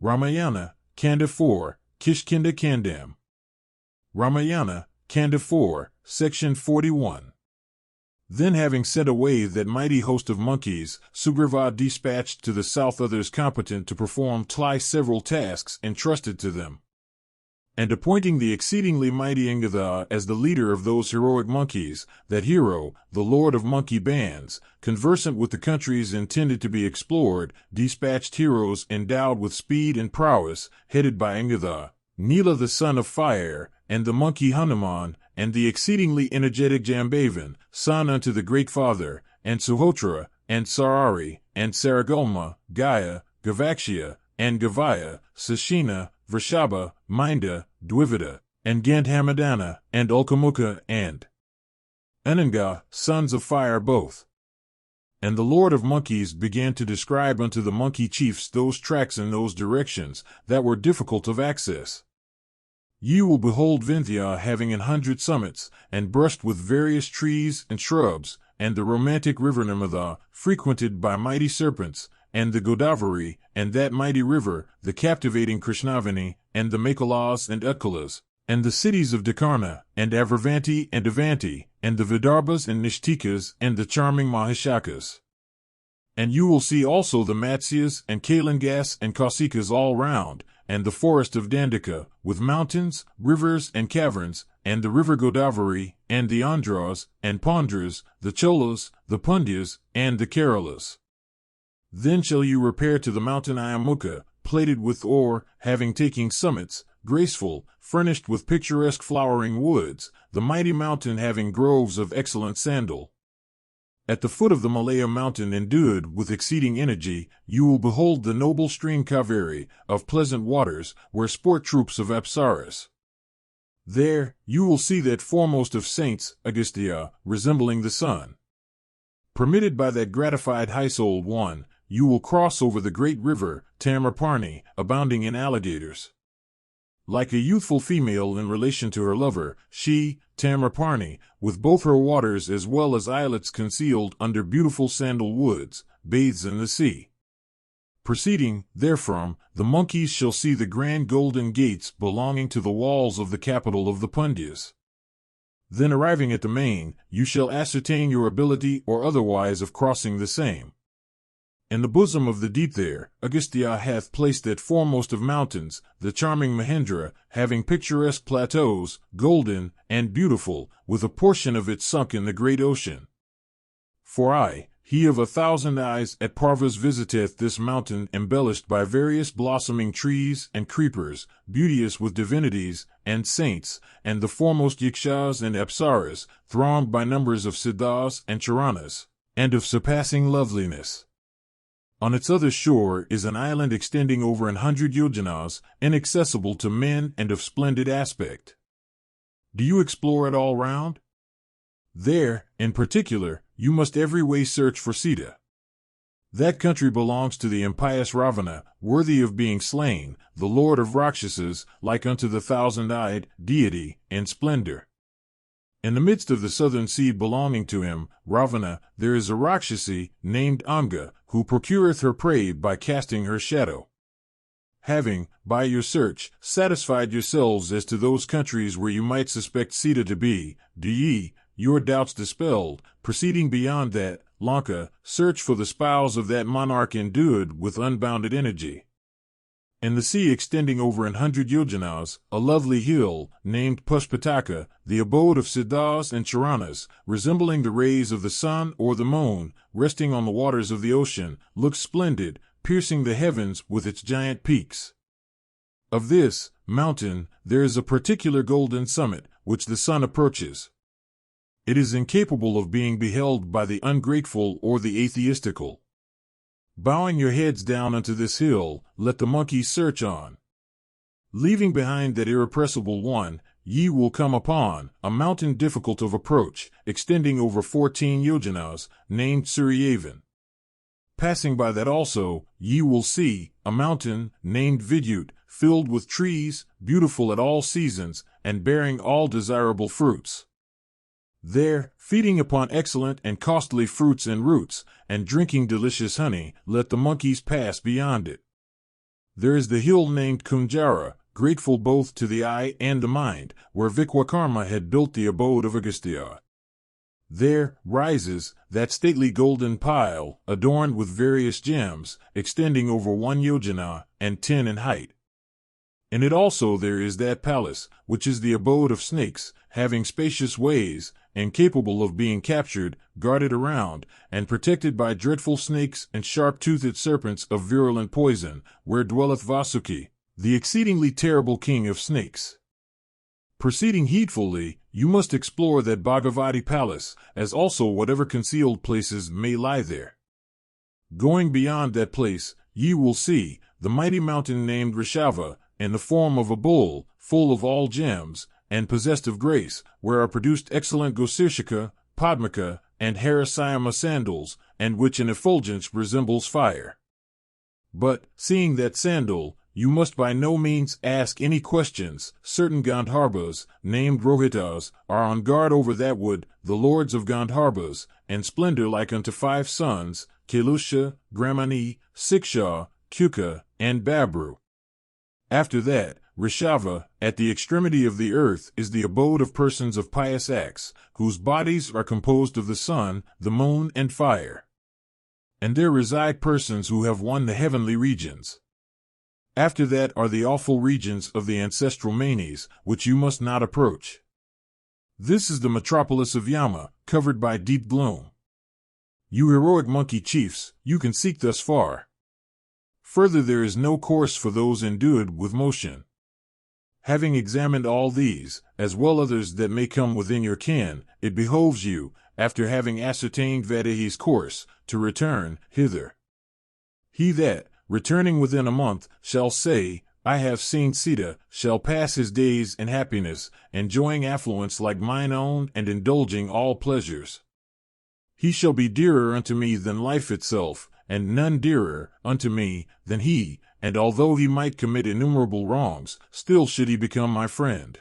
Ramayana, Kanda 4, Kishkindha Kandam. Ramayana, Kanda 4, Section 41. Then having sent away that mighty host of monkeys, Sugriva dispatched to the south others competent to perform several tasks entrusted to them. And appointing the exceedingly mighty Angatha as the leader of those heroic monkeys, that hero, the lord of monkey bands, conversant with the countries intended to be explored, dispatched heroes endowed with speed and prowess, headed by Angatha, Nila the son of fire, and the monkey Hanuman, and the exceedingly energetic Jambavan, son unto the great father, and Suhotra, and Sarari, and Saragulma, Gaya, Gavakshya, and Gavaya, Sashina, Vrishaba, Minda, Dwiveda, and Gandhamadana, and Ulkamukha, and Ananga, sons of fire both. And the lord of monkeys began to describe unto the monkey chiefs those tracks in those directions that were difficult of access. Ye will behold Vindhya having 100 summits, and brushed with various trees and shrubs, and the romantic river Narmada, frequented by mighty serpents, and the Godavari, and that mighty river, the captivating Krishnavani, and the Mekalas and Utkalas, and the cities of Dakarna, and Avarvanti and Avanti, and the Vidarbhas and Nishtikas, and the charming Mahishakas. And you will see also the Matsyas and Kalingas and Kausikas all round, and the forest of Dandaka, with mountains, rivers, and caverns, and the river Godavari, and the Andhras, and Pandras, the Cholas, the Pundyas, and the Keralas. Then shall you repair to the mountain Ayamukha, plated with ore, having taking summits, graceful, furnished with picturesque flowering woods, the mighty mountain having groves of excellent sandal. At the foot of the Malaya mountain endued with exceeding energy, you will behold the noble stream Kaveri, of pleasant waters, where sport troops of Apsaras. There, you will see that foremost of saints, Agastya, resembling the sun. Permitted by that gratified high-souled one, you will cross over the great river, Tamarparni, abounding in alligators. Like a youthful female in relation to her lover, she, Tamarparni, with both her waters as well as islets concealed under beautiful sandal woods, bathes in the sea. Proceeding, therefrom, the monkeys shall see the grand golden gates belonging to the walls of the capital of the Pundyas. Then arriving at the main, you shall ascertain your ability or otherwise of crossing the same. In the bosom of the deep there, Agastya hath placed that foremost of mountains, the charming Mahendra, having picturesque plateaus, golden, and beautiful, with a portion of it sunk in the great ocean. For I, he of 1,000 eyes, at Parvas visiteth this mountain embellished by various blossoming trees and creepers, beauteous with divinities and saints, and the foremost Yakshas and Apsaras, thronged by numbers of Siddhas and Charanas, and of surpassing loveliness. On its other shore is an island extending over 100 yojanas, inaccessible to men and of splendid aspect. Do you explore it all round? There, in particular, you must every way search for Sita. That country belongs to the impious Ravana, worthy of being slain, the lord of Rakshasas, like unto the 1,000-eyed deity, in splendor. In the midst of the southern sea belonging to him, Ravana, there is a Rakshasi, named Anga, who procureth her prey by casting her shadow. Having, by your search, satisfied yourselves as to those countries where you might suspect Sita to be, do ye, your doubts dispelled, proceeding beyond that, Lanka, search for the spouse of that monarch endued with unbounded energy. In the sea extending over 100 yojanas, a lovely hill, named Pushpataka, the abode of Siddhas and Charanas, resembling the rays of the sun or the moon, resting on the waters of the ocean, looks splendid, piercing the heavens with its giant peaks. Of this mountain there is a particular golden summit, which the sun approaches. It is incapable of being beheld by the ungrateful or the atheistical. Bowing your heads down unto this hill, let the monkeys search on. Leaving behind that irrepressible one, ye will come upon a mountain difficult of approach, extending over 14 yojanas, named Suryavan. Passing by that also, ye will see a mountain, named Vidyut, filled with trees, beautiful at all seasons, and bearing all desirable fruits. There, feeding upon excellent and costly fruits and roots, and drinking delicious honey, let the monkeys pass beyond it. There is the hill named Kunjara, grateful both to the eye and the mind, where Vikwakarma had built the abode of Agastya. There rises that stately golden pile, adorned with various gems, extending over 1 yojana and 10 in height. In it also there is that palace, which is the abode of snakes, having spacious ways, and capable of being captured, guarded around, and protected by dreadful snakes and sharp-toothed serpents of virulent poison, where dwelleth Vasuki, the exceedingly terrible king of snakes. Proceeding heedfully, you must explore that Bhagavati palace, as also whatever concealed places may lie there. Going beyond that place, ye will see the mighty mountain named Rishava, in the form of a bull, full of all gems, and possessed of grace, where are produced excellent Gosirshika, Padmaka, and Harasayama sandals, and which in effulgence resembles fire. But, seeing that sandal, you must by no means ask any questions. Certain Gandharbhas, named Rohitas, are on guard over that wood, the lords of Gandharbhas, and splendor like unto 5 sons, Kelusha, Gramani, Siksha, Kuka, and Babru. After that, Rishava, at the extremity of the earth, is the abode of persons of pious acts, whose bodies are composed of the sun, the moon, and fire. And there reside persons who have won the heavenly regions. After that are the awful regions of the ancestral manes, which you must not approach. This is the metropolis of Yama, covered by deep gloom. You heroic monkey chiefs, you can seek thus far. Further, there is no course for those endued with motion. Having examined all these, as well others that may come within your ken, it behoves you, after having ascertained Vaidehi's course, to return hither. He that, returning within a month, shall say, I have seen Sita, shall pass his days in happiness, enjoying affluence like mine own and indulging all pleasures. He shall be dearer unto me than life itself, and none dearer unto me than he, and although he might commit innumerable wrongs, still should he become my friend.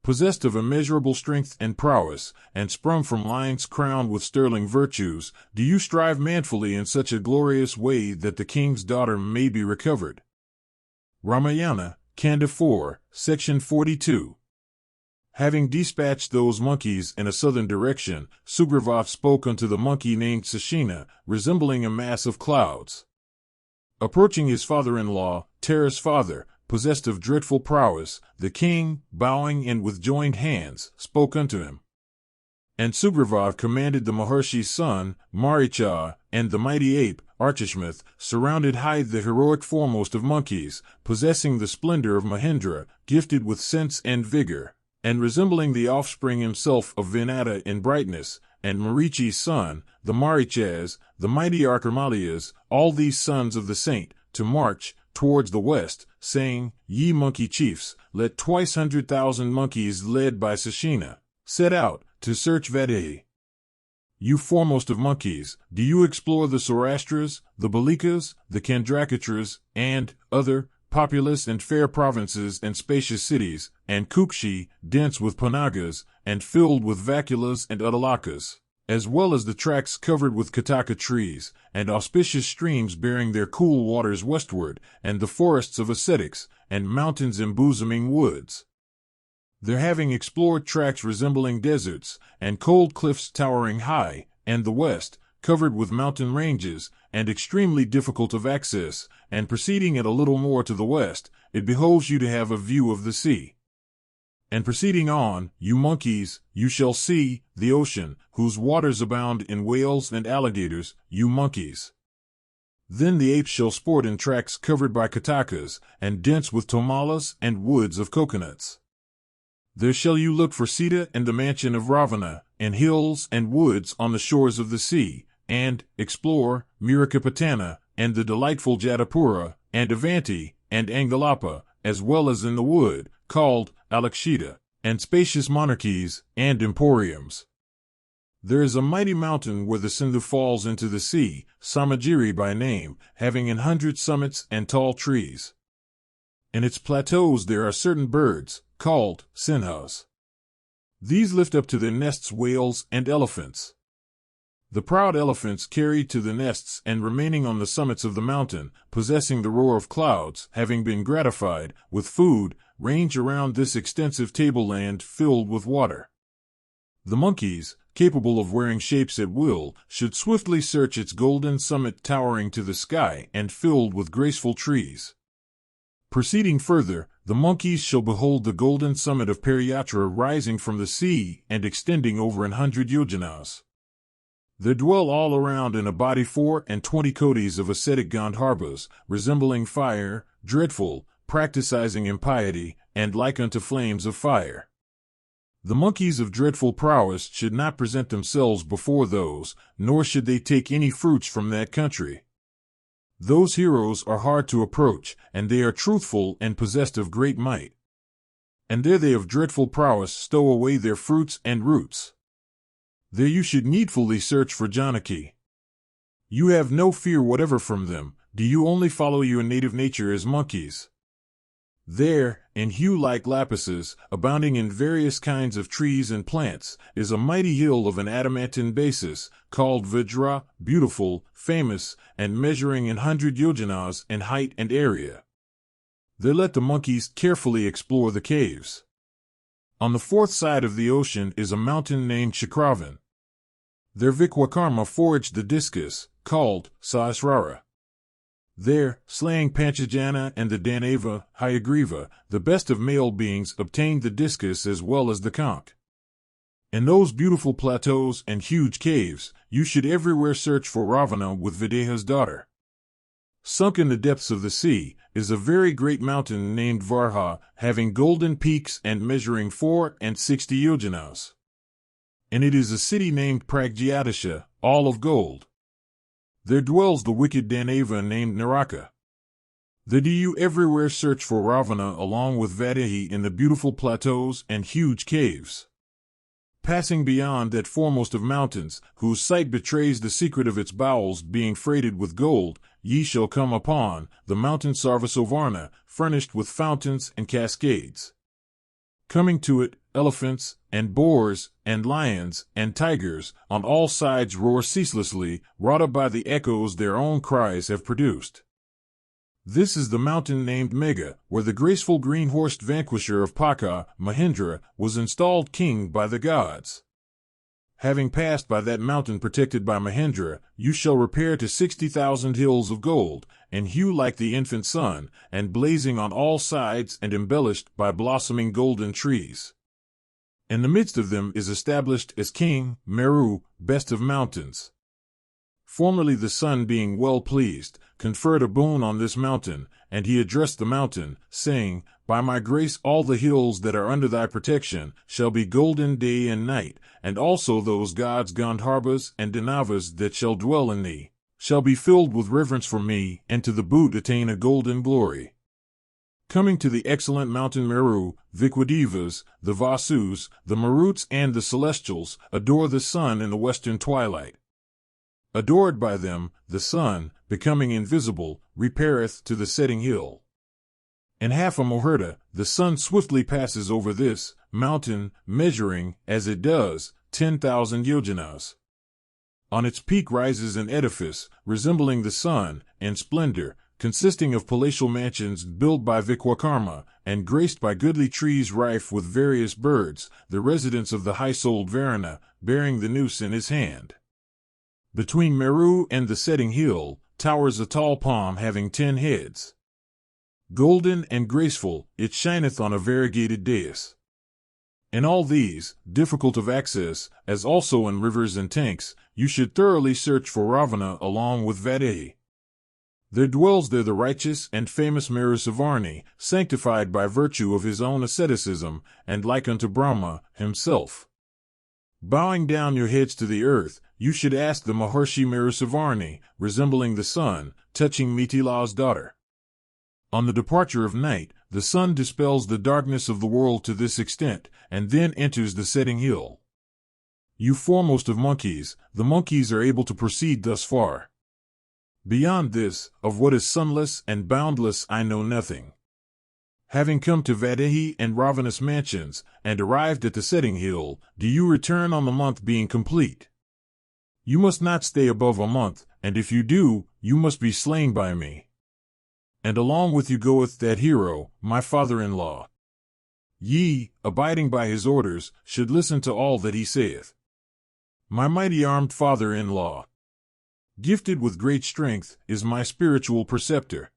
Possessed of immeasurable strength and prowess, and sprung from lines crowned with sterling virtues, do you strive manfully in such a glorious way that the king's daughter may be recovered. Ramayana, Kanda 4, Section 42. Having dispatched those monkeys in a southern direction, Sugriva spoke unto the monkey named Sashina, resembling a mass of clouds. Approaching his father-in-law, Tara's father, possessed of dreadful prowess, the king, bowing and with joined hands, spoke unto him. And Sugriva commanded the Maharshi's son, Maricha, and the mighty ape, Archishmath, surrounded high the heroic foremost of monkeys, possessing the splendor of Mahendra, gifted with sense and vigor, and resembling the offspring himself of Vinata in brightness, and Marichi's son, the Marichas, the mighty Arkamaliyas, all these sons of the saint, to march towards the west, saying, Ye monkey chiefs, let 200,000 monkeys led by Sashina set out to search Vaidehi. You foremost of monkeys, do you explore the Saurashtras, the Balikas, the Kandrakatras, and other populous and fair provinces and spacious cities, and Kukshi, dense with Panagas, and filled with Vaculas and Udalakas, as well as the tracts covered with Kataka trees, and auspicious streams bearing their cool waters westward, and the forests of ascetics, and mountains embosoming woods. There having explored tracts resembling deserts, and cold cliffs towering high, and the west, covered with mountain ranges, and extremely difficult of access, and proceeding at a little more to the west, it behoves you to have a view of the sea. And proceeding on, you monkeys, you shall see the ocean, whose waters abound in whales and alligators, you monkeys. Then the apes shall sport in tracts covered by katakas, and dense with tomalas and woods of coconuts. There shall you look for Sita and the mansion of Ravana, and hills and woods on the shores of the sea, and explore Mirikapatana, and the delightful Jadapura, and Avanti, and Angalapa, as well as in the wood, called Alakshita, and spacious monarchies, and emporiums. There is a mighty mountain where the Sindhu falls into the sea, Samagiri by name, having 100 summits and tall trees. In its plateaus there are certain birds, called sinhas. These lift up to their nests whales and elephants. The proud elephants carried to the nests and remaining on the summits of the mountain, possessing the roar of clouds, having been gratified with food, range around this extensive tableland filled with water. The monkeys, capable of wearing shapes at will, should swiftly search its golden summit towering to the sky and filled with graceful trees. Proceeding further, the monkeys shall behold the golden summit of Pariyatra rising from the sea and extending over 100 yojanas. There dwell all around in a body 24 kotis of ascetic Gandharvas, resembling fire, dreadful, practicing impiety, and like unto flames of fire. The monkeys of dreadful prowess should not present themselves before those, nor should they take any fruits from that country. Those heroes are hard to approach, and they are truthful and possessed of great might. And there they of dreadful prowess stow away their fruits and roots. There you should needfully search for Janaki. You have no fear whatever from them, do you only follow your native nature as monkeys. There, in hue like lapises, abounding in various kinds of trees and plants, is a mighty hill of an adamantine basis, called Vajra, beautiful, famous, and measuring 100 yojanas in height and area. There let the monkeys carefully explore the caves. On the fourth side of the ocean is a mountain named Chakravan. There Vikwakarma forged the discus, called Sahasrara. There, slaying Panchajana and the Danava, Hayagriva, the best of male beings, obtained the discus as well as the conch. In those beautiful plateaus and huge caves, you should everywhere search for Ravana with Videha's daughter. Sunk in the depths of the sea, is a very great mountain named Varha, having golden peaks and measuring 64 yojanas. And it is a city named Pragyatisha, all of gold. There dwells the wicked Danava named Naraka. There do you everywhere search for Ravana along with Vaidehi in the beautiful plateaus and huge caves. Passing beyond that foremost of mountains, whose sight betrays the secret of its bowels being freighted with gold, ye shall come upon the mountain Sarvasovarna, furnished with fountains and cascades. Coming to it, elephants, and boars, and lions, and tigers, on all sides roar ceaselessly, wrought by the echoes their own cries have produced. This is the mountain named Megha, where the graceful green-horsed vanquisher of Paka, Mahendra, was installed king by the gods. Having passed by that mountain protected by Mahendra, you shall repair to 60,000 hills of gold, and hue like the infant sun, and blazing on all sides and embellished by blossoming golden trees. In the midst of them is established as king, Meru, best of mountains. Formerly the sun being well pleased, conferred a boon on this mountain, and he addressed the mountain, saying, By my grace all the hills that are under thy protection shall be golden day and night, and also those gods Gandharvas and Danavas that shall dwell in thee, shall be filled with reverence for me, and to the boot attain a golden glory. Coming to the excellent mountain Meru, Vikwadevas, the Vasus, the Maruts and the Celestials, adore the sun in the western twilight. Adored by them, the sun, becoming invisible, repaireth to the setting hill. In half a Muhurta, the sun swiftly passes over this mountain, measuring, as it does, 10,000 yojanas. On its peak rises an edifice, resembling the sun, in splendor, consisting of palatial mansions built by Vikwakarma, and graced by goodly trees rife with various birds, the residence of the high-souled Varuna, bearing the noose in his hand. Between Meru and the setting hill, towers a tall palm having 10 heads. Golden and graceful, it shineth on a variegated dais. In all these, difficult of access, as also in rivers and tanks, you should thoroughly search for Ravana along with Vaidehi. There dwells there the righteous and famous Merusavarni, sanctified by virtue of his own asceticism, and like unto Brahma himself. Bowing down your heads to the earth, you should ask the Maharshi Merusavarni, resembling the sun, touching Mithila's daughter. On the departure of night, the sun dispels the darkness of the world to this extent, and then enters the setting hill. You foremost of monkeys, the monkeys are able to proceed thus far. Beyond this, of what is sunless and boundless I know nothing. Having come to Vaidehi and Ravana's mansions, and arrived at the setting hill, do you return on the month being complete. You must not stay above a month, and if you do, you must be slain by me. And along with you goeth that hero, my father-in-law. Ye, abiding by his orders, should listen to all that he saith. My mighty armed father-in-law, gifted with great strength, is my spiritual preceptor.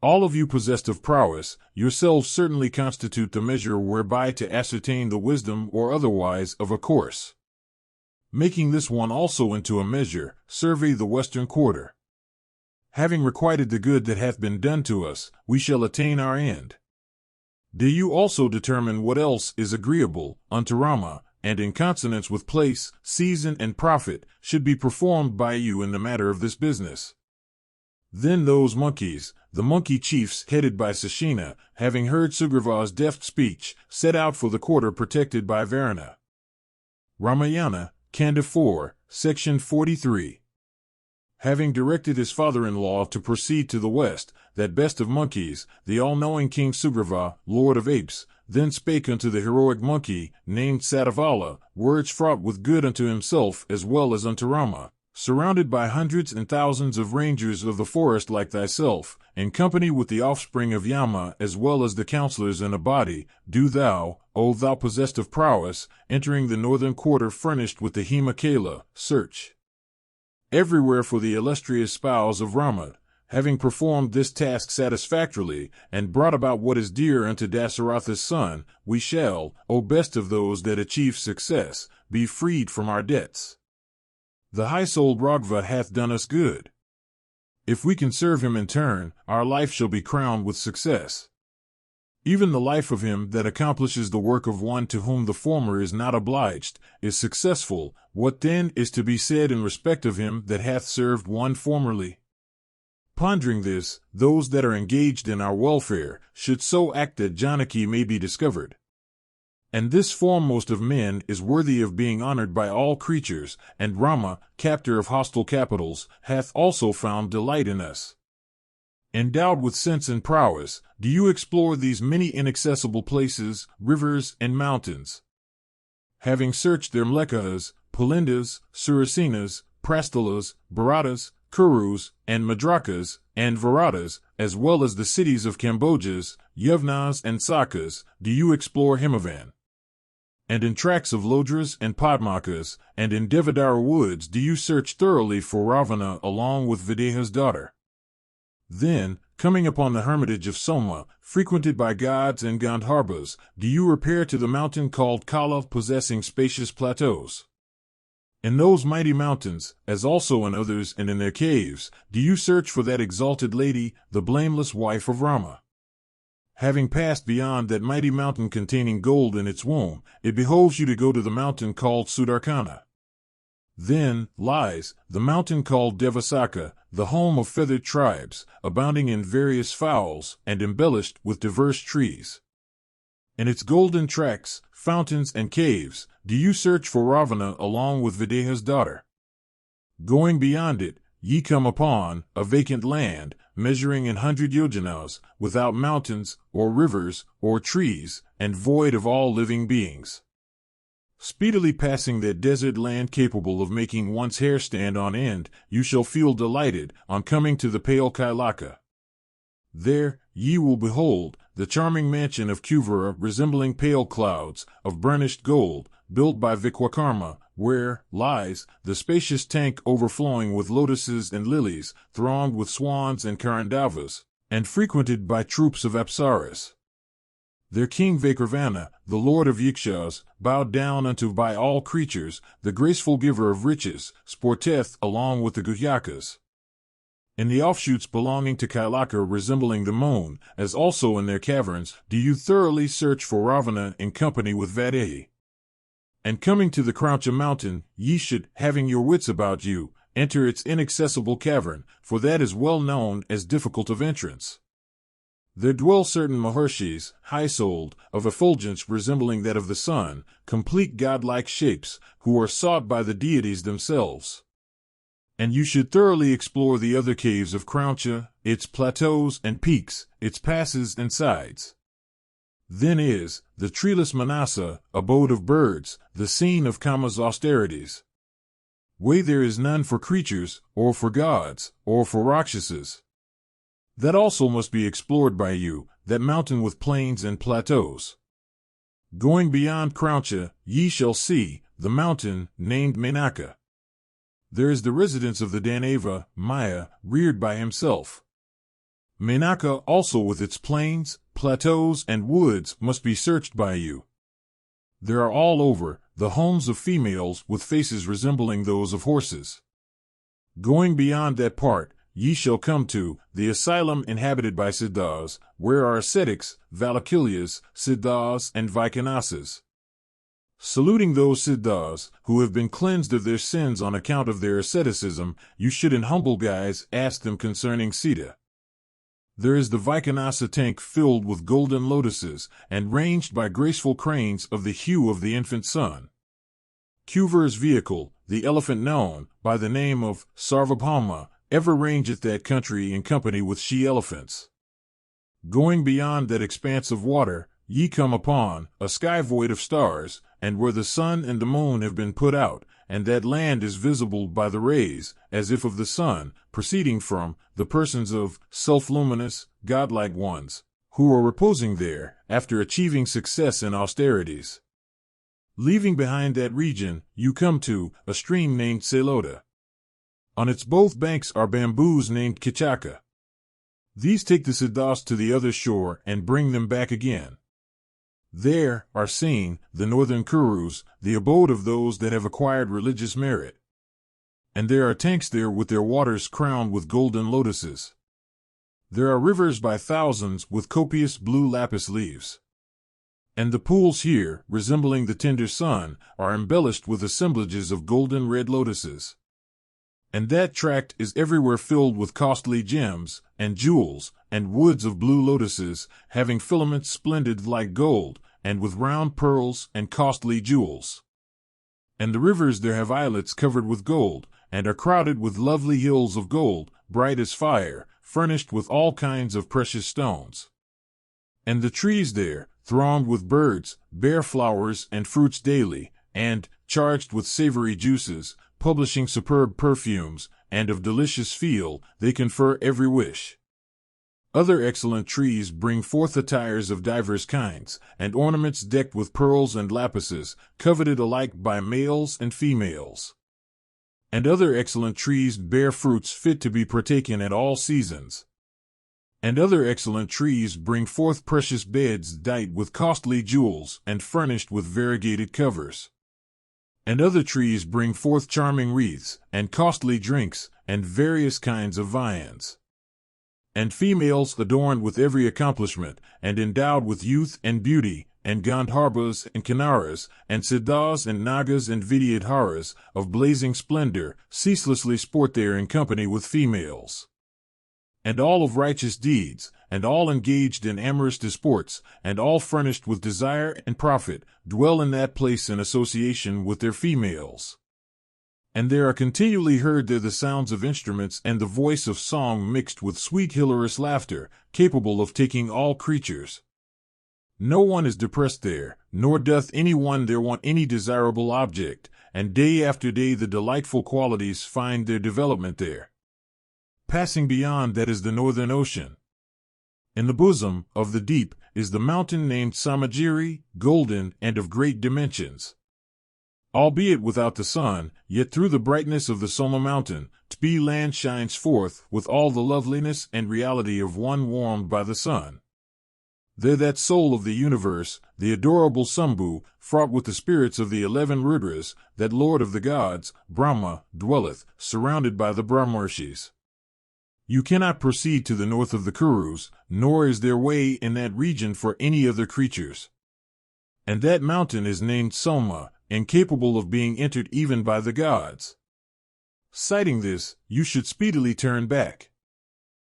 All of you possessed of prowess, yourselves certainly constitute the measure whereby to ascertain the wisdom or otherwise of a course. Making this one also into a measure, survey the western quarter. Having requited the good that hath been done to us, we shall attain our end. Do you also determine what else is agreeable unto Rama, and in consonance with place, season, and profit, should be performed by you in the matter of this business. Then those monkeys, the monkey chiefs headed by Sashina, having heard Sugriva's deft speech, set out for the quarter protected by Varuna. Ramayana, Kanda 4, Section 43. Having directed his father-in-law to proceed to the west, that best of monkeys, the all-knowing King Sugriva, Lord of Apes, then spake unto the heroic monkey, named Satavala, words fraught with good unto himself as well as unto Rama. Surrounded by hundreds and thousands of rangers of the forest like thyself, in company with the offspring of Yama as well as the counselors in a body, do thou, O thou possessed of prowess, entering the northern quarter furnished with the Himakala, search everywhere for the illustrious spouse of Rama. Having performed this task satisfactorily, and brought about what is dear unto Dasaratha's son, we shall, O best of those that achieve success, be freed from our debts. The high-souled Raghava hath done us good. If we can serve him in turn, our life shall be crowned with success. Even the life of him that accomplishes the work of one to whom the former is not obliged, is successful. What then is to be said in respect of him that hath served one formerly? Pondering this, those that are engaged in our welfare should so act that Janaki may be discovered. And this foremost of men is worthy of being honored by all creatures, and Rama, captor of hostile capitals, hath also found delight in us. Endowed with sense and prowess, do you explore these many inaccessible places, rivers, and mountains. Having searched their Mlekas, Pulindas, Surasenas, Prastalas, Bharatas, Kurus, and Madrakas, and Varatas, as well as the cities of Cambojas, Yavnas, and Sakas, do you explore Himavan. And in tracts of Lodras and Padmakas, and in Devadara woods do you search thoroughly for Ravana along with Videha's daughter. Then, coming upon the hermitage of Soma, frequented by gods and Gandharbhas, do you repair to the mountain called Kala, possessing spacious plateaus. In those mighty mountains, as also in others and in their caves, do you search for that exalted lady, the blameless wife of Rama. Having passed beyond that mighty mountain containing gold in its womb, it behoves you to go to the mountain called Sudarkana. Then lies the mountain called Devasaka, the home of feathered tribes, abounding in various fowls, and embellished with diverse trees. In its golden tracks, fountains, and caves, do you search for Ravana along with Videha's daughter. Going beyond it, ye come upon a vacant land, measuring in 100 yojanas, without mountains, or rivers, or trees, and void of all living beings. Speedily passing that desert land capable of making one's hair stand on end, you shall feel delighted on coming to the pale Kailaka. There, ye will behold the charming mansion of Kuvara resembling pale clouds of burnished gold, built by Vikwakarma, where lies the spacious tank overflowing with lotuses and lilies, thronged with swans and karandavas, and frequented by troops of apsaras. Their king Vakarvana, the lord of Yikshas, bowed down unto by all creatures, the graceful giver of riches, sporteth along with the Guhyakas. In the offshoots belonging to Kailaka resembling the moon, as also in their caverns, do you thoroughly search for Ravana in company with Vadehi. And coming to the Croucha mountain, ye should, having your wits about you, enter its inaccessible cavern, for that is well known as difficult of entrance. There dwell certain Maharshis, high-souled, of effulgence resembling that of the sun, complete godlike shapes, who are sought by the deities themselves. And you should thoroughly explore the other caves of Croucha, its plateaus and peaks, its passes and sides. Then is the treeless Manasa, abode of birds, the scene of Kama's austerities. Way there is none for creatures, or for gods, or for Rakshasas. That also must be explored by you, that mountain with plains and plateaus. Going beyond Krauncha, ye shall see the mountain named Menaka. There is the residence of the Danava, Maya, reared by himself. Menaka also with its plains, plateaus, and woods must be searched by you. There are all over the homes of females with faces resembling those of horses. Going beyond that part, ye shall come to the asylum inhabited by Siddhas, where are ascetics, Valakilyas, Siddhas, and Vaikanasas. Saluting those Siddhas who have been cleansed of their sins on account of their asceticism, you should in humble guise ask them concerning Sita. There is the Vaikanasa tank filled with golden lotuses and ranged by graceful cranes of the hue of the infant sun. Kuver's vehicle, the elephant known by the name of Sarvabhauma, ever rangeth that country in company with she-elephants. Going beyond that expanse of water, ye come upon a sky void of stars, and where the sun and the moon have been put out, and that land is visible by the rays, as if of the sun, proceeding from the persons of self-luminous, godlike ones, who are reposing there, after achieving success in austerities. Leaving behind that region, you come to a stream named Selota. On its both banks are bamboos named Kichaka. These take the Siddhas to the other shore and bring them back again. There are seen the northern Kurus, the abode of those that have acquired religious merit. And there are tanks there with their waters crowned with golden lotuses. There are rivers by thousands with copious blue lapis leaves. And the pools here, resembling the tender sun, are embellished with assemblages of golden red lotuses. And that tract is everywhere filled with costly gems, and jewels, and woods of blue lotuses, having filaments splendid like gold, and with round pearls and costly jewels. And the rivers there have islets covered with gold, and are crowded with lovely hills of gold, bright as fire, furnished with all kinds of precious stones. And the trees there, thronged with birds, bear flowers and fruits daily, and, charged with savory juices, publishing superb perfumes, and of delicious feel, they confer every wish. Other excellent trees bring forth attires of divers kinds, and ornaments decked with pearls and lapises, coveted alike by males and females. And other excellent trees bear fruits fit to be partaken at all seasons. And other excellent trees bring forth precious beds dight with costly jewels, and furnished with variegated covers. And other trees bring forth charming wreaths, and costly drinks, and various kinds of viands. And females adorned with every accomplishment, and endowed with youth and beauty, and Gandharbhas and Kinnaras, and Siddhas and Nagas and Vidyadharas, of blazing splendor, ceaselessly sport there in company with females. And all of righteous deeds, and all engaged in amorous disports, and all furnished with desire and profit, dwell in that place in association with their females. And there are continually heard there the sounds of instruments and the voice of song mixed with sweet hilarious laughter, capable of taking all creatures. No one is depressed there, nor doth any one there want any desirable object, and day after day the delightful qualities find their development there. Passing beyond that is the northern ocean. In the bosom of the deep is the mountain named Samagiri, golden and of great dimensions. Albeit without the sun, yet through the brightness of the Soma mountain, Tpi land shines forth with all the loveliness and reality of one warmed by the sun. There that soul of the universe, the adorable Sambhu, fraught with the spirits of the 11 Rudras, that lord of the gods, Brahma, dwelleth, surrounded by the Brahmarshis. You cannot proceed to the north of the Kurus, nor is there way in that region for any other creatures. And that mountain is named Soma, incapable of being entered even by the gods. Citing this, you should speedily turn back.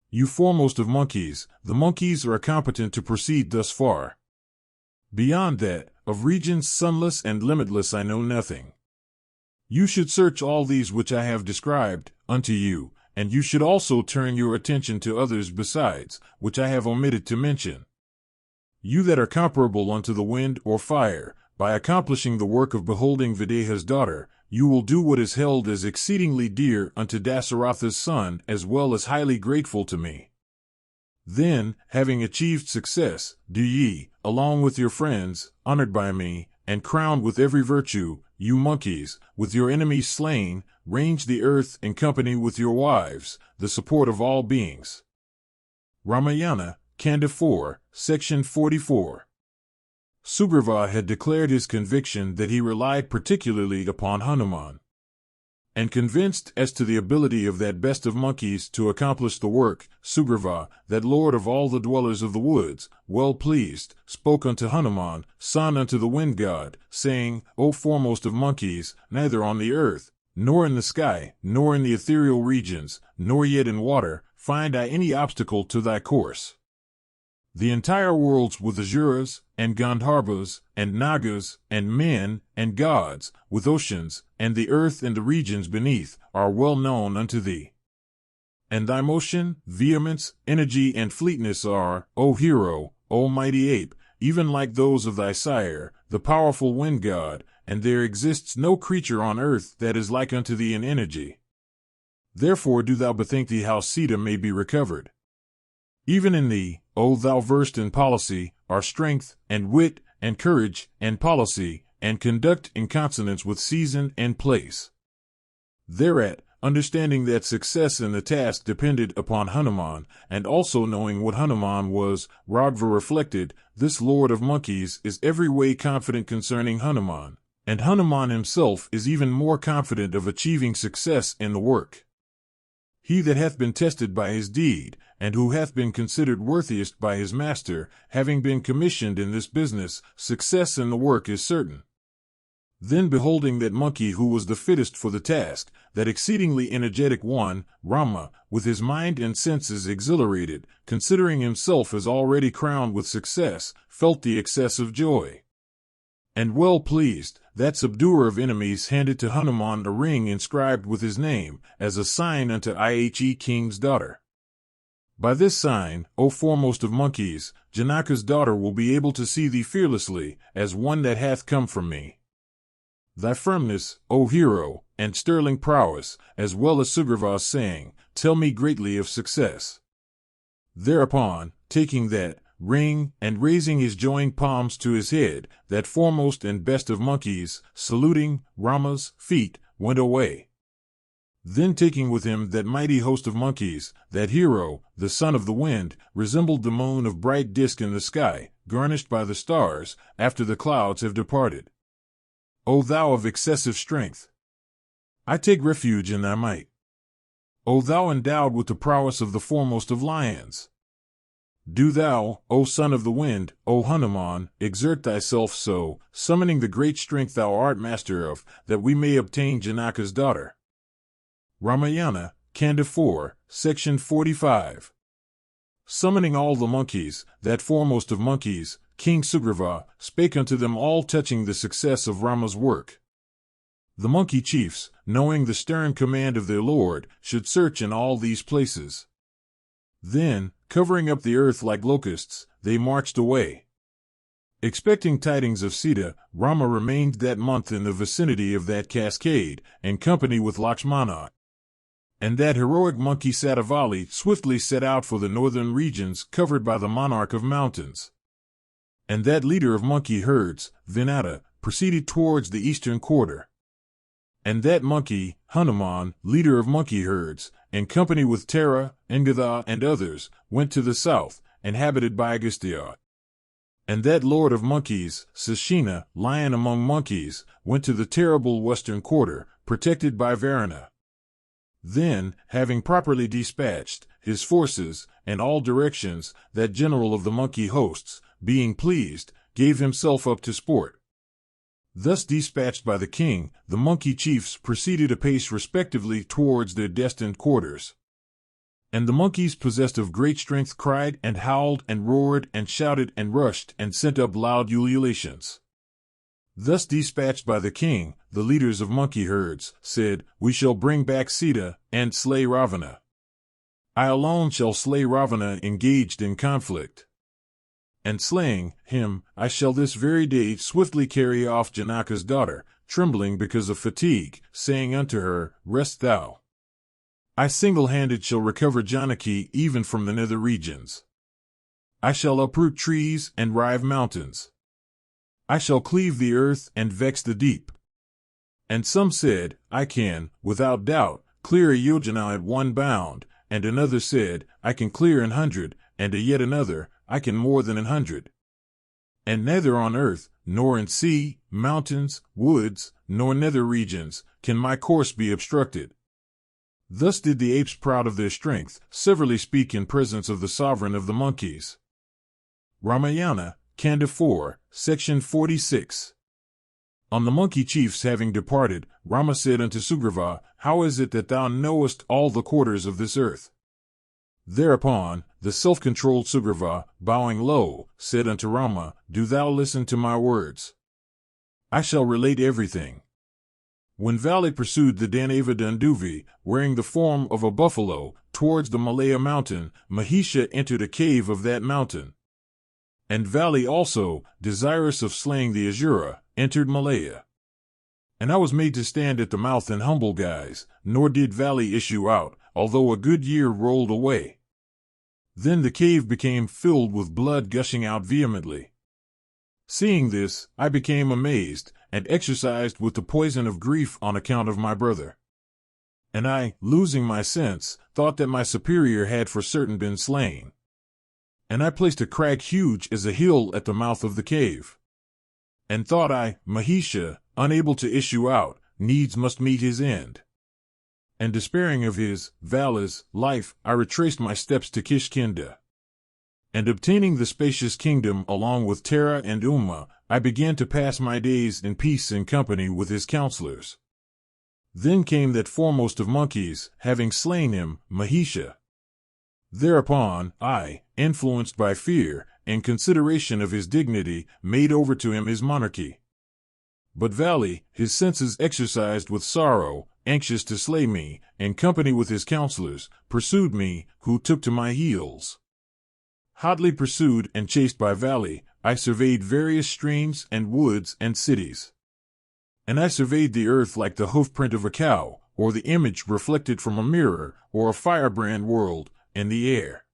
You foremost of monkeys, the monkeys are competent to proceed thus far. Beyond that, of regions sunless and limitless I know nothing. You should search all these which I have described unto you, and you should also turn your attention to others besides, which I have omitted to mention. You that are comparable unto the wind or fire, by accomplishing the work of beholding Videha's daughter, you will do what is held as exceedingly dear unto Dasaratha's son, as well as highly grateful to me. Then, having achieved success, do ye, along with your friends, honored by me, and crowned with every virtue, you monkeys, with your enemies slain, range the earth in company with your wives, the support of all beings. Ramayana, Kanda 4, Section 44. Sugriva had declared his conviction that he relied particularly upon Hanuman. And convinced as to the ability of that best of monkeys to accomplish the work, Sugriva, that lord of all the dwellers of the woods, well pleased, spoke unto Hanuman, son unto the wind god, saying, O foremost of monkeys, neither on the earth, nor in the sky, nor in the ethereal regions, nor yet in water, find I any obstacle to thy course. The entire worlds with Asuras, and Gandharvas, and Nagas, and men, and gods, with oceans, and the earth and the regions beneath, are well known unto thee. And thy motion, vehemence, energy, and fleetness are, O hero, O mighty ape, even like those of thy sire, the powerful wind god, and there exists no creature on earth that is like unto thee in energy. Therefore do thou bethink thee how Sita may be recovered. Even in thee, O thou versed in policy, are strength, and wit, and courage, and policy, and conduct in consonance with season and place. Thereat, understanding that success in the task depended upon Hanuman, and also knowing what Hanuman was, Raghava reflected, this lord of monkeys is every way confident concerning Hanuman, and Hanuman himself is even more confident of achieving success in the work. He that hath been tested by his deed, and who hath been considered worthiest by his master, having been commissioned in this business, success in the work is certain. Then beholding that monkey who was the fittest for the task, that exceedingly energetic one, Rama, with his mind and senses exhilarated, considering himself as already crowned with success, felt the excess of joy. And well pleased, that subduer of enemies handed to Hanuman a ring inscribed with his name, as a sign unto Ihe king's daughter. By this sign, O foremost of monkeys, Janaka's daughter will be able to see thee fearlessly, as one that hath come from me. Thy firmness, O hero, and sterling prowess, as well as Sugriva's saying, tell me greatly of success. Thereupon, taking that ring, and raising his joined palms to his head, that foremost and best of monkeys, saluting Rama's feet, went away. Then taking with him that mighty host of monkeys, that hero, the son of the wind, resembled the moon of bright disk in the sky, garnished by the stars, after the clouds have departed. O thou of excessive strength! I take refuge in thy might. O thou endowed with the prowess of the foremost of lions! Do thou, O son of the wind, O Hanuman, exert thyself so, summoning the great strength thou art master of, that we may obtain Janaka's daughter. Ramayana, Kanda 4, Section 45. Summoning all the monkeys, that foremost of monkeys, King Sugriva, spake unto them all touching the success of Rama's work. The monkey chiefs, knowing the stern command of their lord, should search in all these places. Then, covering up the earth like locusts, they marched away. Expecting tidings of Sita, Rama remained that month in the vicinity of that cascade, in company with Lakshmana. And that heroic monkey Satavali swiftly set out for the northern regions covered by the monarch of mountains. And that leader of monkey herds, Vinata, proceeded towards the eastern quarter. And that monkey, Hanuman, leader of monkey herds, in company with Tara, Engatha, and others, went to the south, inhabited by Agastya. And that lord of monkeys, Sashina, lion among monkeys, went to the terrible western quarter, protected by Varuna. Then, having properly dispatched his forces in all directions, that general of the monkey hosts, being pleased, gave himself up to sport. Thus dispatched by the king, the monkey chiefs proceeded apace respectively towards their destined quarters. And the monkeys possessed of great strength cried and howled and roared and shouted and rushed and sent up loud ululations. Thus dispatched by the king, the leaders of monkey herds said, We shall bring back Sita, and slay Ravana. I alone shall slay Ravana engaged in conflict. And slaying him, I shall this very day swiftly carry off Janaka's daughter, trembling because of fatigue, saying unto her, Rest thou. I single-handed shall recover Janaki even from the nether regions. I shall uproot trees and rive mountains. I shall cleave the earth and vex the deep. And some said, I can, without doubt, clear Ayodhya at one bound, and another said, I can clear 100, and yet another, I can more than 100. And neither on earth, nor in sea, mountains, woods, nor nether regions, can my course be obstructed. Thus did the apes, proud of their strength, severally speak in presence of the sovereign of the monkeys. Ramayana, Kanda 4, section 46. On the monkey chiefs having departed, Rama said unto Sugriva, How is it that thou knowest all the quarters of this earth? Thereupon, the self-controlled Sugriva, bowing low, said unto Rama, Do thou listen to my words. I shall relate everything. When Vali pursued the Danava Dunduvi, wearing the form of a buffalo, towards the Malaya mountain, Mahisha entered a cave of that mountain. And Vali also, desirous of slaying the Asura, entered Malaya. And I was made to stand at the mouth in humble guise, nor did Vali issue out, although a good year rolled away. Then the cave became filled with blood gushing out vehemently. Seeing this, I became amazed, and exercised with the poison of grief on account of my brother. And I, losing my sense, thought that my superior had for certain been slain. And I placed a crag huge as a hill at the mouth of the cave. And thought I, Mahisha, unable to issue out, needs must meet his end. And despairing of his, Vala's, life, I retraced my steps to Kishkindha. And obtaining the spacious kingdom along with Tara and Uma, I began to pass my days in peace and company with his counselors. Then came that foremost of monkeys, having slain him, Mahisha. Thereupon, I, influenced by fear, in consideration of his dignity, made over to him his monarchy. But Vali, his senses exercised with sorrow, anxious to slay me, in company with his counselors, pursued me, who took to my heels. Hotly pursued and chased by Vali, I surveyed various streams and woods and cities. And I surveyed the earth like the hoofprint of a cow, or the image reflected from a mirror, or a firebrand world, in the air.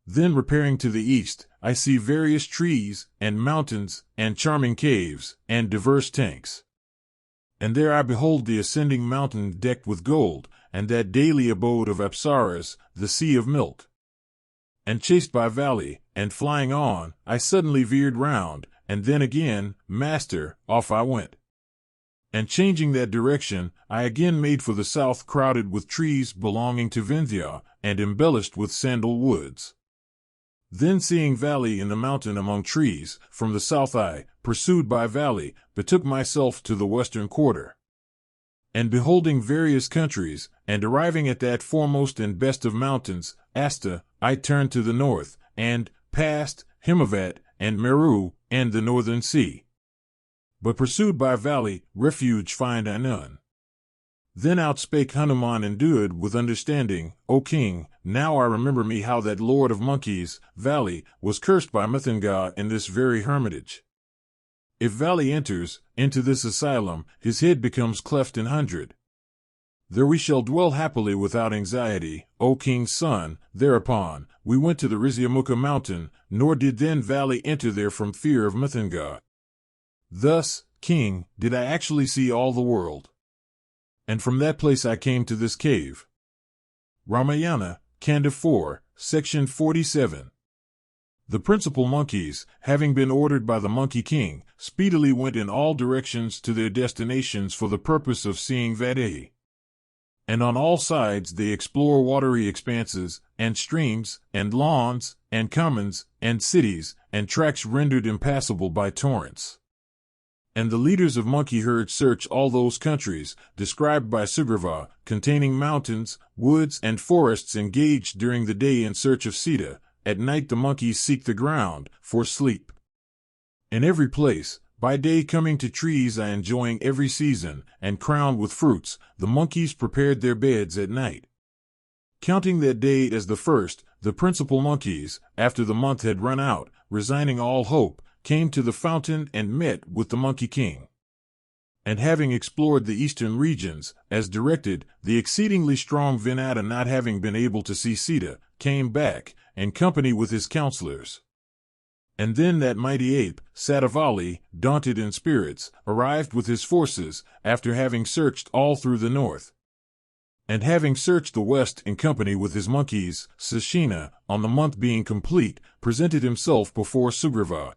Then repairing to the east, I see various trees, and mountains, and charming caves, and diverse tanks. And there I behold the ascending mountain decked with gold, and that daily abode of Apsaras, the sea of milk. And chased by Vali, and flying on, I suddenly veered round, and then again, Master, off I went. And changing that direction, I again made for the south, crowded with trees belonging to Vindhya, and embellished with sandal woods. Then seeing Vali in the mountain among trees, from the south I, pursued by Vali, betook myself to the western quarter. And beholding various countries, and arriving at that foremost and best of mountains, Asta, I turned to the north, and passed Himavat, and Meru, and the northern sea. But pursued by Vali, refuge find I none. Then outspake Hanuman and Dutt with understanding, O king, now I remember me how that lord of monkeys, Vali, was cursed by Mithanga in this very hermitage. If Vali enters into this asylum, his head becomes cleft in 100. There we shall dwell happily without anxiety, O king's son. Thereupon, we went to the Rizyamukha mountain, nor did then Vali enter there from fear of Mithanga. Thus, king, did I actually see all the world. And from that place I came to this cave. Ramayana, Kanda 4, section 47. The principal monkeys, having been ordered by the Monkey King, speedily went in all directions to their destinations for the purpose of seeing Vaidehi. And on all sides they explore watery expanses, and streams, and lawns, and commons, and cities, and tracks rendered impassable by torrents. And the leaders of monkey herds search all those countries, described by Sugriva, containing mountains, woods, and forests engaged during the day in search of Sita. At night the monkeys seek the ground, for sleep. In every place, by day coming to trees I enjoying every season, and crowned with fruits, the monkeys prepared their beds at night. Counting that day as the first, the principal monkeys, after the month had run out, resigning all hope, came to the fountain and met with the Monkey King. And having explored the eastern regions, as directed, the exceedingly strong Vinata, not having been able to see Sita, came back, in company with his counselors. And then that mighty ape, Satavali, daunted in spirits, arrived with his forces, after having searched all through the north. And having searched the west in company with his monkeys, Sashina, on the month being complete, presented himself before Sugriva.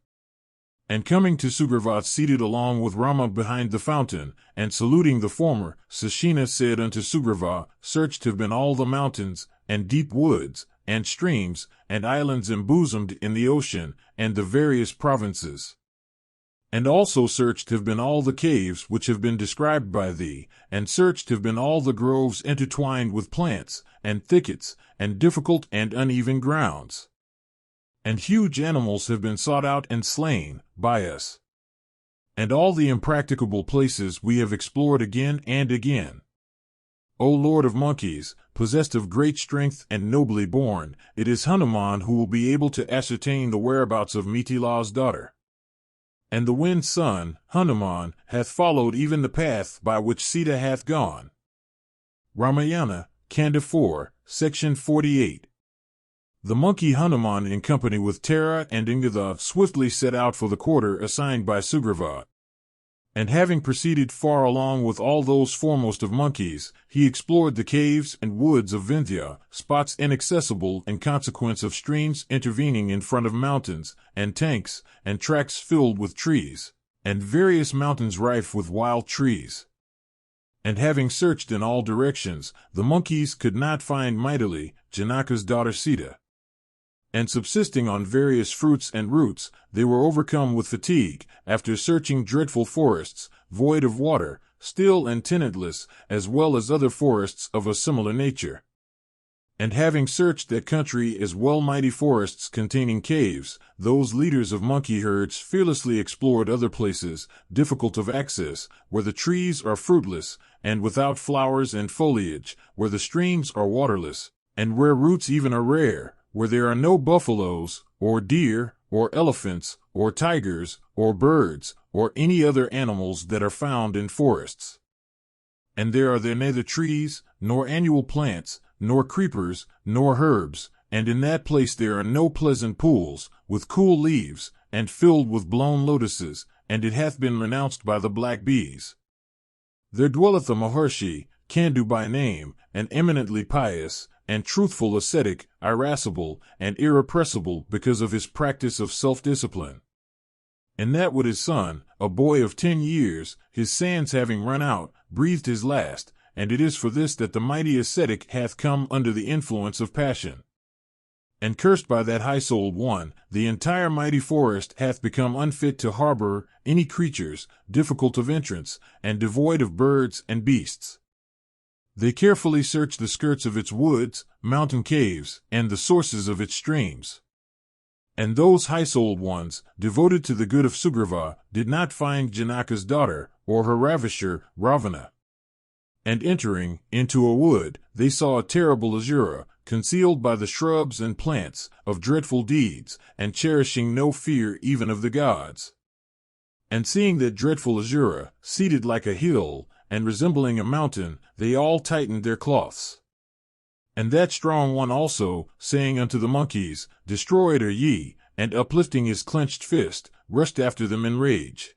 And coming to Sugriva seated along with Rama behind the fountain, and saluting the former, Sashina said unto Sugriva, Searched have been all the mountains, and deep woods, and streams, and islands embosomed in the ocean, and the various provinces. And also searched have been all the caves which have been described by thee, and searched have been all the groves intertwined with plants, and thickets, and difficult and uneven grounds. And huge animals have been sought out and slain, by us. And all the impracticable places we have explored again and again. O Lord of monkeys, possessed of great strength and nobly born, it is Hanuman who will be able to ascertain the whereabouts of Mithila's daughter. And the wind's son, Hanuman, hath followed even the path by which Sita hath gone. Ramayana, Kanda 4, Section 48. The monkey Hanuman in company with Tara and Ingatha swiftly set out for the quarter assigned by Sugriva. And having proceeded far along with all those foremost of monkeys, he explored the caves and woods of Vindhya, spots inaccessible in consequence of streams intervening in front of mountains, and tanks, and tracts filled with trees, and various mountains rife with wild trees. And having searched in all directions, the monkeys could not find mightily Janaka's daughter Sita. And subsisting on various fruits and roots, they were overcome with fatigue, after searching dreadful forests, void of water, still and tenantless, as well as other forests of a similar nature. And having searched that country as well mighty forests containing caves, those leaders of monkey herds fearlessly explored other places, difficult of access, where the trees are fruitless, and without flowers and foliage, where the streams are waterless, and where roots even are rare, where there are no buffaloes, or deer, or elephants, or tigers, or birds, or any other animals that are found in forests. And there are neither trees, nor annual plants, nor creepers, nor herbs, and in that place there are no pleasant pools, with cool leaves, and filled with blown lotuses, and it hath been renounced by the black bees. There dwelleth a Maharshi, Kandu by name, and eminently pious, and truthful ascetic, irascible, and irrepressible because of his practice of self-discipline. And that with his son, a boy of 10 years, his sands having run out, breathed his last, and it is for this that the mighty ascetic hath come under the influence of passion. And cursed by that high-souled one, the entire mighty forest hath become unfit to harbor any creatures, difficult of entrance, and devoid of birds and beasts. They carefully search the skirts of its woods, mountain caves, and the sources of its streams. And those high-souled ones, devoted to the good of Sugriva, did not find Janaka's daughter, or her ravisher, Ravana. And entering into a wood, they saw a terrible Asura, concealed by the shrubs and plants, of dreadful deeds, and cherishing no fear even of the gods. And seeing that dreadful Asura, seated like a hill, and resembling a mountain, they all tightened their cloths. And that strong one also, saying unto the monkeys, Destroyed are ye, and uplifting his clenched fist, rushed after them in rage.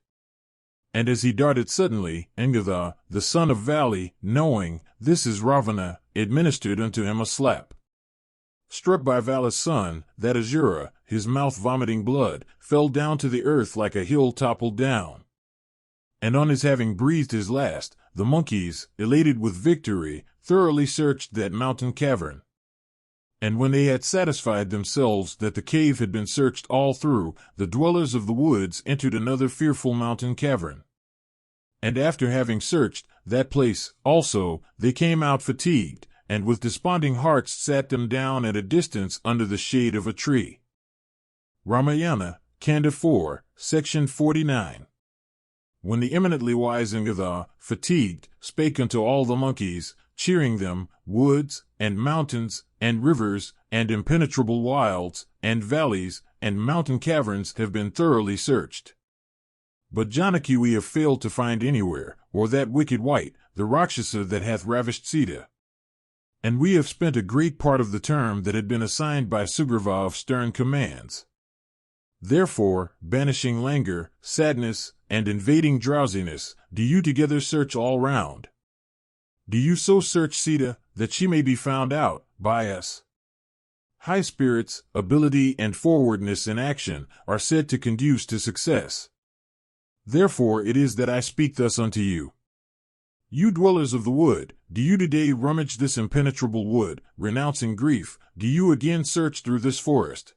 And as he darted suddenly, Ingatha, the son of Vali, knowing, this is Ravana, administered unto him a slap. Struck by Vala's son, that Asura, his mouth vomiting blood, fell down to the earth like a hill toppled down. And on his having breathed his last, the monkeys, elated with victory, thoroughly searched that mountain cavern. And when they had satisfied themselves that the cave had been searched all through, the dwellers of the woods entered another fearful mountain cavern. And after having searched that place also, they came out fatigued, and with desponding hearts sat them down at a distance under the shade of a tree. Ramayana, Kanda 4, Section 49. When the eminently wise Ingatha, fatigued, spake unto all the monkeys, cheering them, woods, and mountains, and rivers, and impenetrable wilds, and valleys, and mountain caverns have been thoroughly searched. But Janaki we have failed to find anywhere, or that wicked wight, the Rakshasa that hath ravished Sita. And we have spent a great part of the term that had been assigned by Sugriva of stern commands. Therefore, banishing languor, sadness, and invading drowsiness, do you together search all round. Do you so search Sita, that she may be found out by us. High spirits, ability, and forwardness in action are said to conduce to success. Therefore it is that I speak thus unto you. You dwellers of the wood, do you today rummage this impenetrable wood, renouncing grief, do you again search through this forest?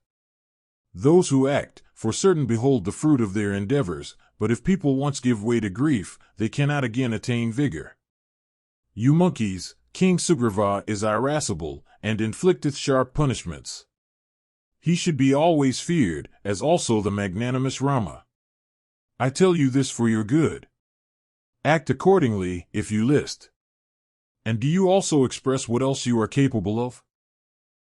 Those who act, for certain behold the fruit of their endeavors, but if people once give way to grief, they cannot again attain vigor. You monkeys, King Sugriva is irascible, and inflicteth sharp punishments. He should be always feared, as also the magnanimous Rama. I tell you this for your good. Act accordingly, if you list. And do you also express what else you are capable of?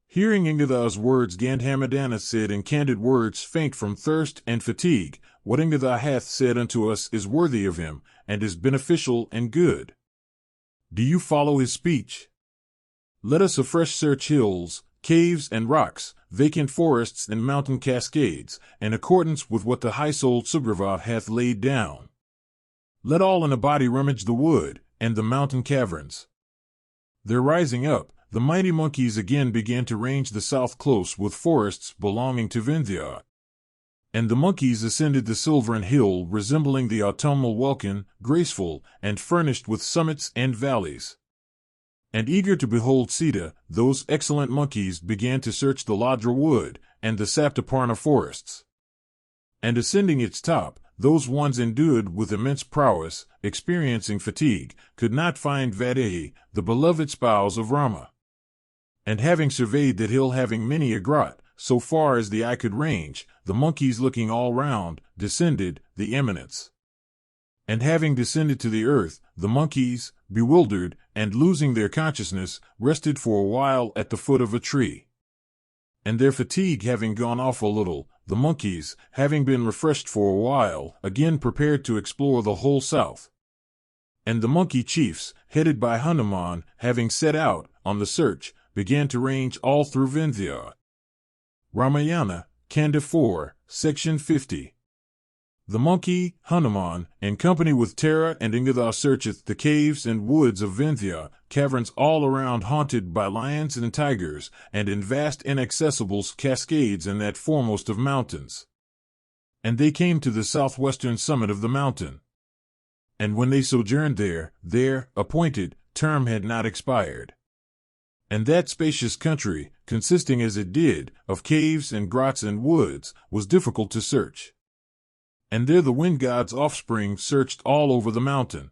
Hearing Ingadha's words, Gandhamadana said in candid words faint from thirst and fatigue, what Ingadha hath said unto us is worthy of him, and is beneficial and good. Do you follow his speech? Let us afresh search hills, caves and rocks, vacant forests and mountain cascades, in accordance with what the high-souled Sugriva hath laid down. Let all in a body rummage the wood, and the mountain caverns. There rising up, the mighty monkeys again began to range the south close with forests belonging to Vindhya. And the monkeys ascended the silvern hill resembling the autumnal welkin, graceful, and furnished with summits and valleys. And eager to behold Sita, those excellent monkeys began to search the Ladra wood, and the Saptaparna forests. And ascending its top, those ones endued with immense prowess, experiencing fatigue, could not find Vaidehi, the beloved spouse of Rama. And having surveyed that hill having many a grot, so far as the eye could range, the monkeys looking all round, descended the eminence. And having descended to the earth, the monkeys, bewildered, and losing their consciousness, rested for a while at the foot of a tree. And their fatigue having gone off a little, the monkeys, having been refreshed for a while, again prepared to explore the whole south. And the monkey chiefs, headed by Hanuman, having set out on the search, began to range all through Vindhya. Ramayana, Kanda 4, Section 50. The monkey, Hanuman, in company with Tara and Ingadha searcheth the caves and woods of Vindhya, caverns all around haunted by lions and tigers, and in vast inaccessible cascades in that foremost of mountains. And they came to the southwestern summit of the mountain. And when they sojourned there, their appointed term had not expired. And that spacious country, consisting as it did, of caves and grots and woods, was difficult to search. And there the wind god's offspring searched all over the mountain.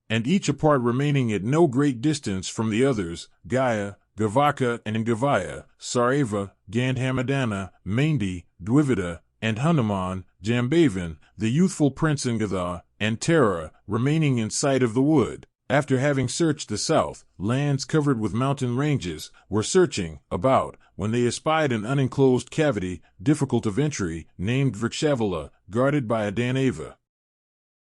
And each apart remaining at no great distance from the others, Gaya, Gavaka and Gavaya, Sarava, Gandhamadana, Mandi, Dvivida, and Hanuman, Jambavan, the youthful prince Ingadha, and Tara, remaining in sight of the wood, after having searched the south, lands covered with mountain ranges, were searching about, when they espied an unenclosed cavity, difficult of entry, named Vrikshavala, guarded by a Danava.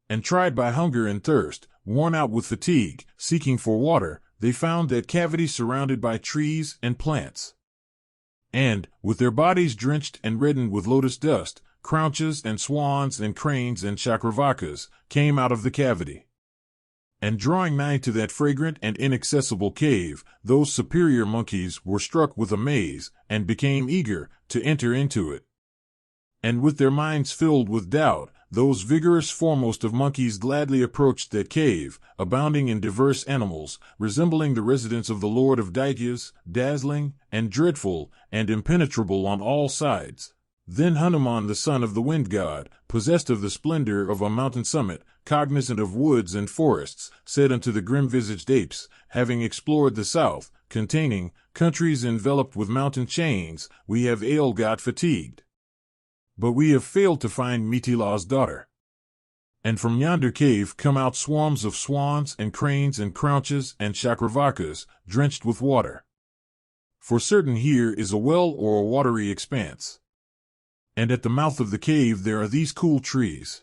And tried by hunger and thirst, worn out with fatigue, seeking for water, they found that cavity surrounded by trees and plants. And, with their bodies drenched and reddened with lotus dust, crouches and swans and cranes and chakravakas came out of the cavity. And drawing nigh to that fragrant and inaccessible cave, those superior monkeys were struck with amaze, and became eager to enter into it. And with their minds filled with doubt, those vigorous foremost of monkeys gladly approached that cave, abounding in diverse animals, resembling the residence of the Lord of Daityas, dazzling, and dreadful, and impenetrable on all sides. Then Hanuman the son of the wind god, possessed of the splendor of a mountain summit, cognizant of woods and forests, said unto the grim-visaged apes, having explored the south, containing countries enveloped with mountain chains, we have got fatigued. But we have failed to find Mithila's daughter. And from yonder cave come out swarms of swans and cranes and crouches and chakravakas, drenched with water. For certain here is a well or a watery expanse. And at the mouth of the cave there are these cool trees.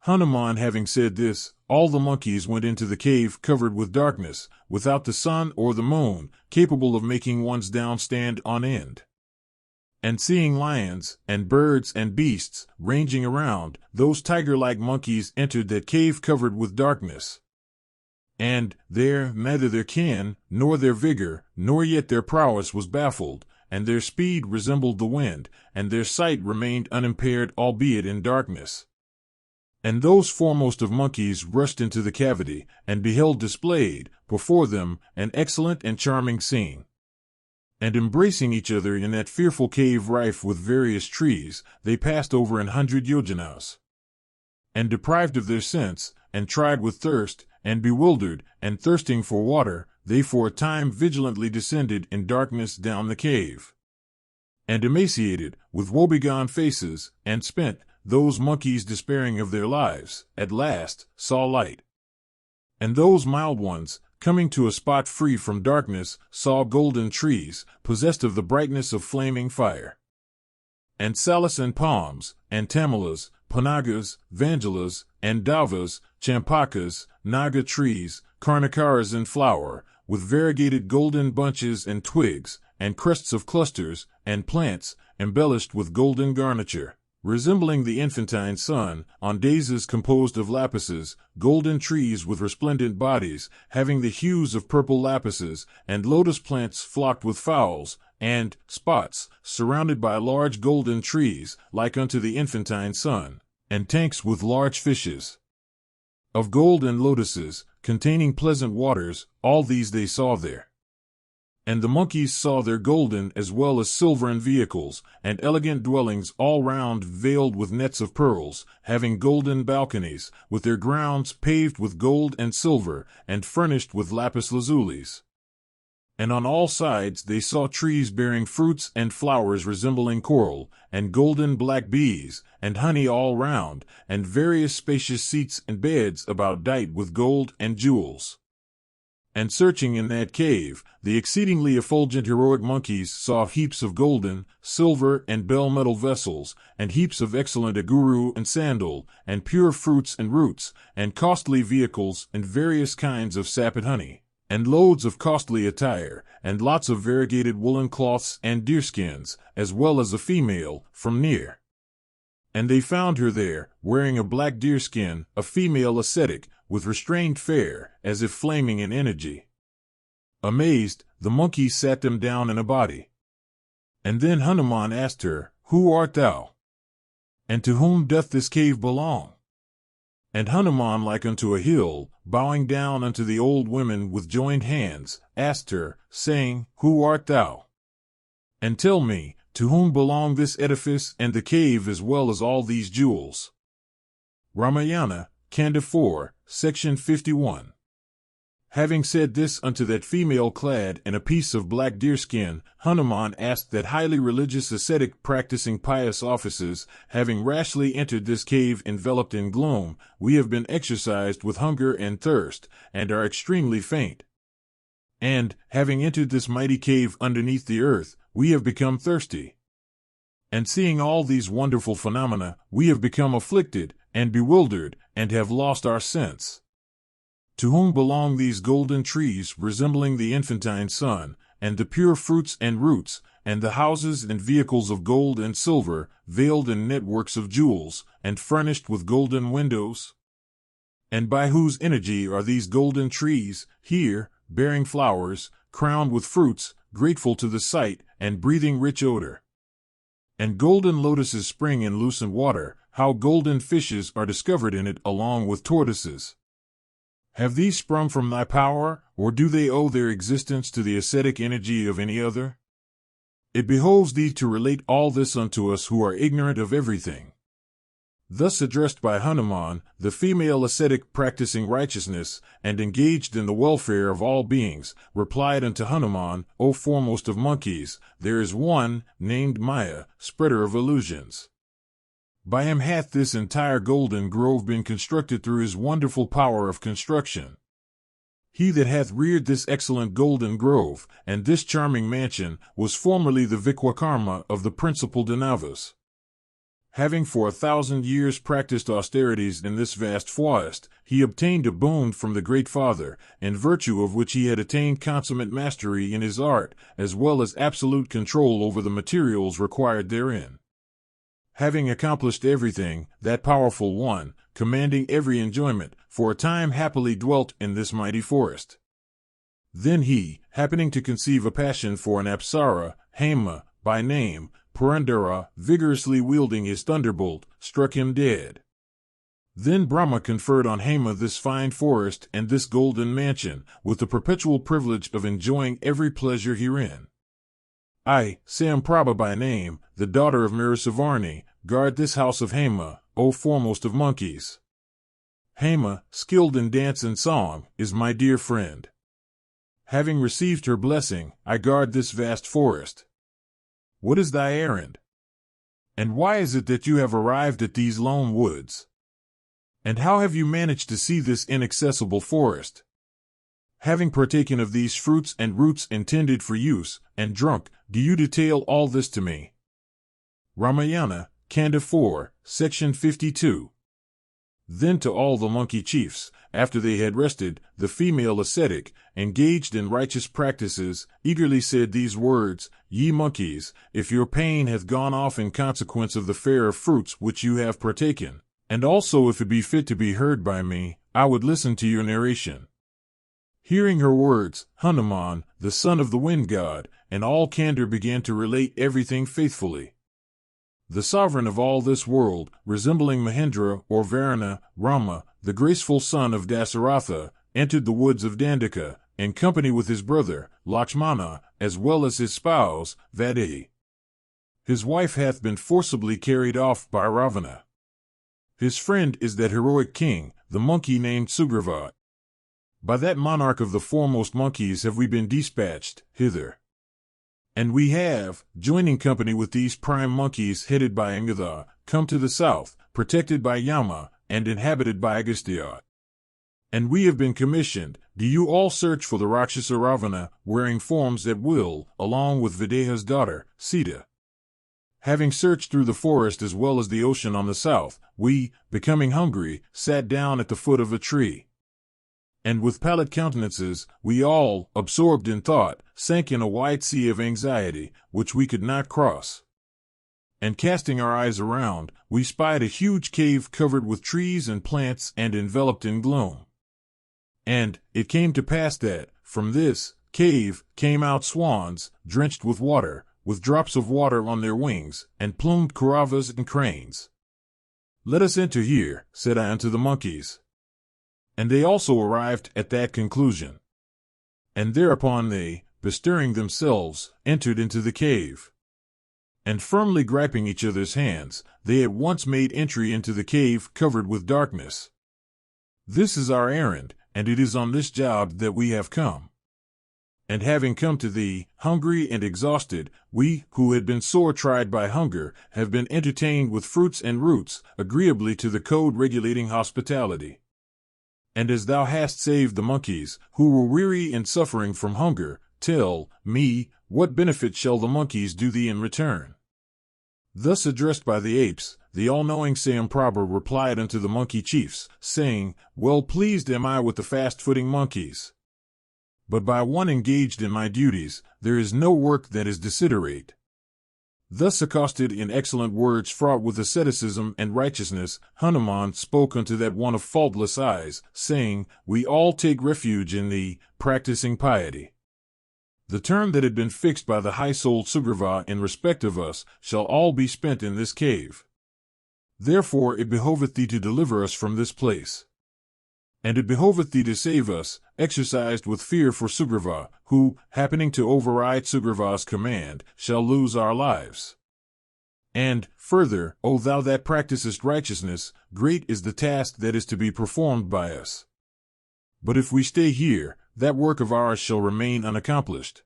Hanuman having said this, all the monkeys went into the cave covered with darkness, without the sun or the moon, capable of making one's down stand on end. And seeing lions, and birds and beasts, ranging around, those tiger-like monkeys entered that cave covered with darkness. And there neither their kin, nor their vigor, nor yet their prowess was baffled, and their speed resembled the wind, and their sight remained unimpaired albeit in darkness. And those foremost of monkeys rushed into the cavity, and beheld displayed, before them, an excellent and charming scene. And embracing each other in that fearful cave rife with various trees, they passed over 100 yojanas. And deprived of their sense, and tried with thirst, and bewildered, and thirsting for water, they for a time vigilantly descended in darkness down the cave. And emaciated, with woebegone faces, and spent, those monkeys despairing of their lives, at last, saw light. And those mild ones, coming to a spot free from darkness, saw golden trees, possessed of the brightness of flaming fire. And salas and palms, and tamalas, panagas, vangelas, and davas, champakas, naga trees, karnakaras in flower, with variegated golden bunches and twigs, and crests of clusters, and plants, embellished with golden garniture, resembling the infantine sun, on daisies composed of lapises, golden trees with resplendent bodies, having the hues of purple lapises, and lotus plants flocked with fowls, and spots, surrounded by large golden trees, like unto the infantine sun, and tanks with large fishes of gold and lotuses, containing pleasant waters, all these they saw there. And the monkeys saw their golden as well as silvern vehicles, and elegant dwellings all round veiled with nets of pearls, having golden balconies, with their grounds paved with gold and silver, and furnished with lapis lazulis. And on all sides they saw trees bearing fruits and flowers resembling coral, and golden black bees, and honey all round, and various spacious seats and beds about dight with gold and jewels. And searching in that cave, the exceedingly effulgent heroic monkeys saw heaps of golden, silver, and bell-metal vessels, and heaps of excellent aguru and sandal, and pure fruits and roots, and costly vehicles, and various kinds of sapid honey, and loads of costly attire, and lots of variegated woolen cloths and deerskins, as well as a female, from near. And they found her there, wearing a black deerskin, a female ascetic, with restrained fair, as if flaming in energy. Amazed, the monkeys sat them down in a body. And then Hanuman asked her, "Who art thou? And to whom doth this cave belong?" And Hanuman, like unto a hill, bowing down unto the old women with joined hands, asked her, saying, "Who art thou? And tell me, to whom belong this edifice and the cave as well as all these jewels?" Ramayana, Kanda 4, Section 51. Having said this unto that female clad in a piece of black deerskin, Hanuman asked that highly religious ascetic practicing pious offices, having rashly entered this cave enveloped in gloom, we have been exercised with hunger and thirst, and are extremely faint. And, having entered this mighty cave underneath the earth, we have become thirsty. And seeing all these wonderful phenomena, we have become afflicted, and bewildered, and have lost our sense. To whom belong these golden trees resembling the infantine sun, and the pure fruits and roots, and the houses and vehicles of gold and silver, veiled in networks of jewels, and furnished with golden windows? And by whose energy are these golden trees, here, bearing flowers, crowned with fruits, grateful to the sight, and breathing rich odor? And golden lotuses spring in lucent water, how golden fishes are discovered in it along with tortoises. Have these sprung from thy power, or do they owe their existence to the ascetic energy of any other? It behoves thee to relate all this unto us who are ignorant of everything. Thus addressed by Hanuman, the female ascetic practicing righteousness, and engaged in the welfare of all beings, replied unto Hanuman, O foremost of monkeys, there is one, named Maya, spreader of illusions. By him hath this entire golden grove been constructed through his wonderful power of construction. He that hath reared this excellent golden grove, and this charming mansion, was formerly the Vikwakarma of the principal Danavas. Having for 1,000 years practiced austerities in this vast forest, he obtained a boon from the Great Father, in virtue of which he had attained consummate mastery in his art, as well as absolute control over the materials required therein. Having accomplished everything, that powerful one, commanding every enjoyment, for a time happily dwelt in this mighty forest. Then he, happening to conceive a passion for an Apsara, Hema, by name, Purandara, vigorously wielding his thunderbolt, struck him dead. Then Brahma conferred on Hema this fine forest and this golden mansion, with the perpetual privilege of enjoying every pleasure herein. I, Samprabha by name, the daughter of Mirasavarni, guard this house of Hema, O foremost of monkeys. Hema, skilled in dance and song, is my dear friend. Having received her blessing, I guard this vast forest. What is thy errand? And why is it that you have arrived at these lone woods? And how have you managed to see this inaccessible forest? Having partaken of these fruits and roots intended for use, and drunk, do you detail all this to me? Ramayana, Kanda 4, Section 52. Then to all the monkey chiefs, after they had rested, the female ascetic, engaged in righteous practices, eagerly said these words, Ye monkeys, if your pain hath gone off in consequence of the fare of fruits which you have partaken, and also if it be fit to be heard by me, I would listen to your narration. Hearing her words, Hanuman, the son of the wind god, and all candor began to relate everything faithfully. The sovereign of all this world, resembling Mahendra or Varuna, Rama, the graceful son of Dasaratha, entered the woods of Dandaka, in company with his brother, Lakshmana, as well as his spouse, Vaidehi. His wife hath been forcibly carried off by Ravana. His friend is that heroic king, the monkey named Sugriva. By that monarch of the foremost monkeys have we been dispatched hither. And we have, joining company with these prime monkeys headed by Angatha, come to the south, protected by Yama, and inhabited by Agastya. And we have been commissioned, do you all search for the Rakshasa Ravana, wearing forms at will, along with Videha's daughter, Sita. Having searched through the forest as well as the ocean on the south, we, becoming hungry, sat down at the foot of a tree. And with pallid countenances, we all, absorbed in thought, sank in a wide sea of anxiety, which we could not cross. And casting our eyes around, we spied a huge cave covered with trees and plants and enveloped in gloom. And it came to pass that, from this cave, came out swans, drenched with water, with drops of water on their wings, and plumed Kauravas and cranes. Let us enter here, said I unto the monkeys. And they also arrived at that conclusion. And thereupon they, bestirring themselves, entered into the cave. And firmly gripping each other's hands, they at once made entry into the cave covered with darkness. This is our errand, and it is on this job that we have come. And having come to thee, hungry and exhausted, we, who had been sore tried by hunger, have been entertained with fruits and roots, agreeably to the code regulating hospitality. And as thou hast saved the monkeys, who were weary and suffering from hunger, tell me, what benefit shall the monkeys do thee in return? Thus addressed by the apes, the all-knowing Samprabha replied unto the monkey chiefs, saying, Well pleased am I with the fast-footing monkeys. But by one engaged in my duties, there is no work that is desiderate. Thus accosted in excellent words fraught with asceticism and righteousness, Hanuman spoke unto that one of faultless eyes, saying, We all take refuge in thee, practicing piety. The term that had been fixed by the high-souled Sugriva in respect of us shall all be spent in this cave. Therefore it behoveth thee to deliver us from this place. And it behoveth thee to save us, exercised with fear for Sugriva, who, happening to override Sugriva's command, shall lose our lives. And, further, O thou that practicest righteousness, great is the task that is to be performed by us. But if we stay here, that work of ours shall remain unaccomplished.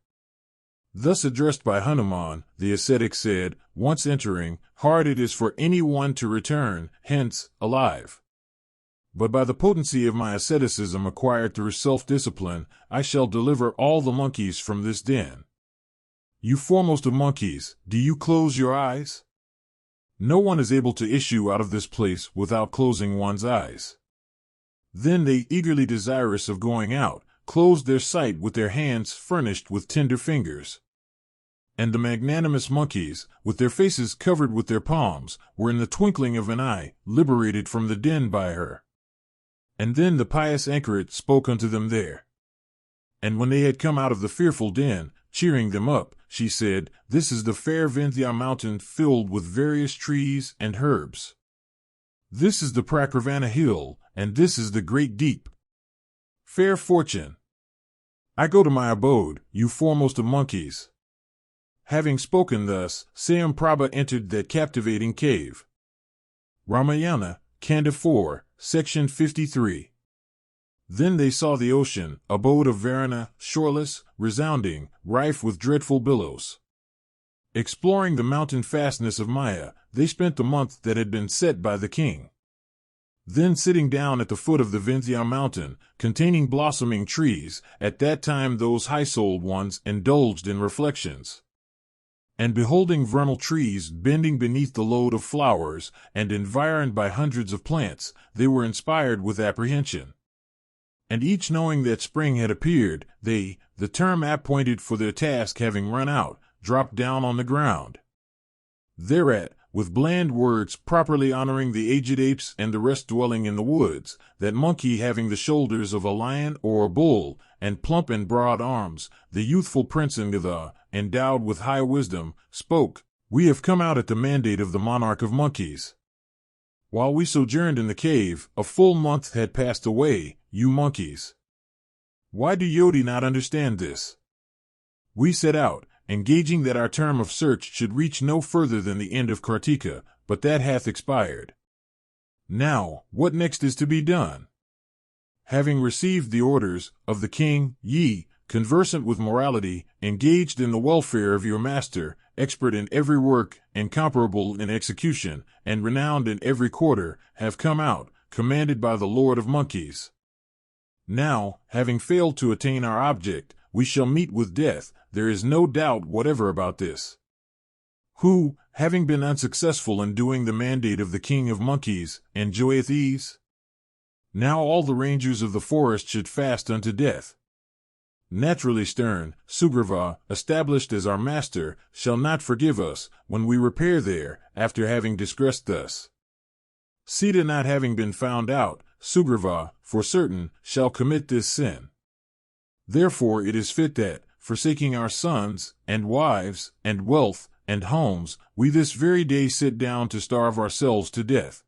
Thus addressed by Hanuman, the ascetic said, Once entering, hard it is for any one to return, hence, alive. But by the potency of my asceticism acquired through self-discipline, I shall deliver all the monkeys from this den. You foremost of monkeys, do you close your eyes? No one is able to issue out of this place without closing one's eyes. Then they, eagerly desirous of going out, closed their sight with their hands furnished with tender fingers. And the magnanimous monkeys, with their faces covered with their palms, were in the twinkling of an eye liberated from the den by her. And then the pious anchoret spoke unto them there. And when they had come out of the fearful den, cheering them up, she said, This is the fair Vindhya mountain filled with various trees and herbs. This is the Ravana hill, and this is the great deep. Fair fortune! I go to my abode, you foremost of monkeys. Having spoken thus, Sayamprabha entered that captivating cave. Ramayana, Kanda 4, Section 53. Then they saw the ocean, abode of Varuna, shoreless, resounding, rife with dreadful billows. Exploring the mountain fastness of Maya, they spent the month that had been set by the king. Then sitting down at the foot of the Vindhya mountain, containing blossoming trees, at that time those high-souled ones indulged in reflections. And beholding vernal trees bending beneath the load of flowers, and environed by hundreds of plants, they were inspired with apprehension. And each knowing that spring had appeared, they, the term appointed for their task having run out, dropped down on the ground. Thereat, with bland words properly honoring the aged apes and the rest dwelling in the woods, that monkey having the shoulders of a lion or a bull, and plump and broad arms, the youthful prince Ayodhya, endowed with high wisdom, spoke, We have come out at the mandate of the monarch of monkeys. While we sojourned in the cave, a full month had passed away, you monkeys. Why do Yodi not understand this? We set out, engaging that our term of search should reach no further than the end of Kartika, but that hath expired. Now, what next is to be done? Having received the orders of the king, ye, conversant with morality, engaged in the welfare of your master, expert in every work, incomparable in execution, and renowned in every quarter, have come out, commanded by the Lord of Monkeys. Now, having failed to attain our object, we shall meet with death, there is no doubt whatever about this. Who, having been unsuccessful in doing the mandate of the king of monkeys, enjoyeth ease? Now all the rangers of the forest should fast unto death. Naturally stern, Sugriva, established as our master, shall not forgive us, when we repair there, after having disgraced us. Sita not having been found out, Sugriva, for certain, shall commit this sin. Therefore it is fit that, forsaking our sons, and wives, and wealth, and homes, we this very day sit down to starve ourselves to death.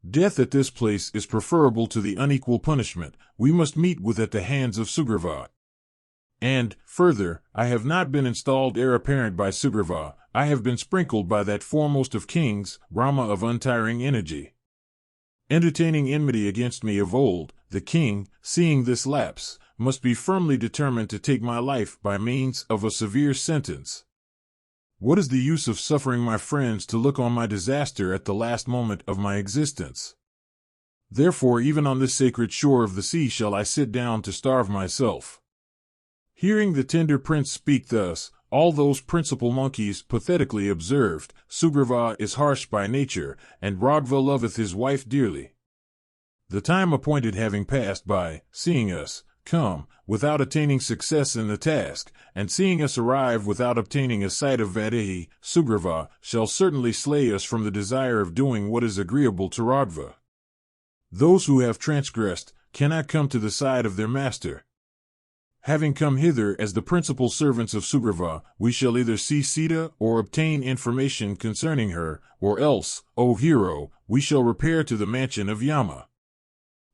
Death at this place is preferable to the unequal punishment we must meet with at the hands of Sugriva. And, further, I have not been installed heir apparent by Sugriva, I have been sprinkled by that foremost of kings, Rama of untiring energy. Entertaining enmity against me of old, the king, seeing this lapse, must be firmly determined to take my life by means of a severe sentence. What is the use of suffering my friends to look on my disaster at the last moment of my existence? Therefore even on this sacred shore of the sea shall I sit down to starve myself. Hearing the tender prince speak thus, all those principal monkeys pathetically observed, Sugriva is harsh by nature, and Raghava loveth his wife dearly. The time appointed having passed by, seeing us come, without attaining success in the task, and seeing us arrive without obtaining a sight of Vaidehi, Sugriva shall certainly slay us from the desire of doing what is agreeable to Raghava. Those who have transgressed cannot come to the side of their master. Having come hither as the principal servants of Sugriva, we shall either see Sita or obtain information concerning her, or else, O hero, we shall repair to the mansion of Yama.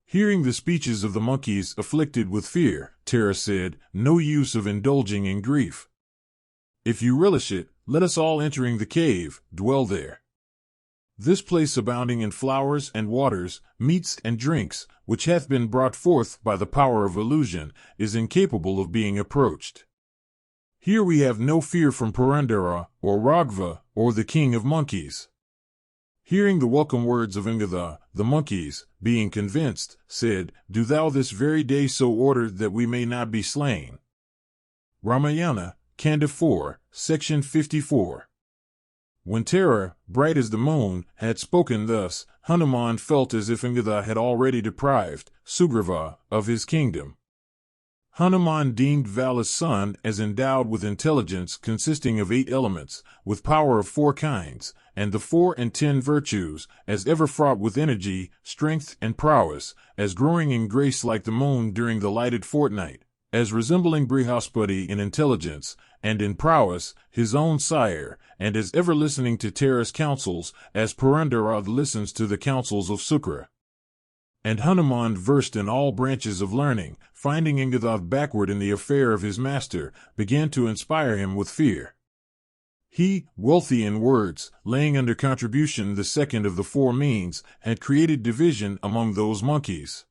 Hearing the speeches of the monkeys afflicted with fear, Tara said, No use of indulging in grief. If you relish it, let us all entering the cave, dwell there. This place abounding in flowers and waters, meats and drinks, which hath been brought forth by the power of illusion, is incapable of being approached. Here we have no fear from Purandara, or Raghava, or the king of monkeys. Hearing the welcome words of Ayodhya, the monkeys, being convinced, said, Do thou this very day so order that we may not be slain. Ramayana, Kanda 4, Section 54. When Tara, bright as the moon, had spoken thus, Hanuman felt as if Kishkindha had already deprived Sugriva of his kingdom. Hanuman deemed Vala's son as endowed with intelligence consisting of 8 elements, with power of 4 kinds, and the 4 and 10 virtues, as ever fraught with energy, strength, and prowess, as growing in grace like the moon during the lighted fortnight, as resembling Brihaspati in intelligence, and in prowess, his own sire, and as ever listening to Tara's counsels, as Purandarad listens to the counsels of Sukra. And Hanuman, versed in all branches of learning, finding Kishkindha backward in the affair of his master, began to inspire him with fear. He, wealthy in words, laying under contribution the second of the 4 means, had created division among those monkeys.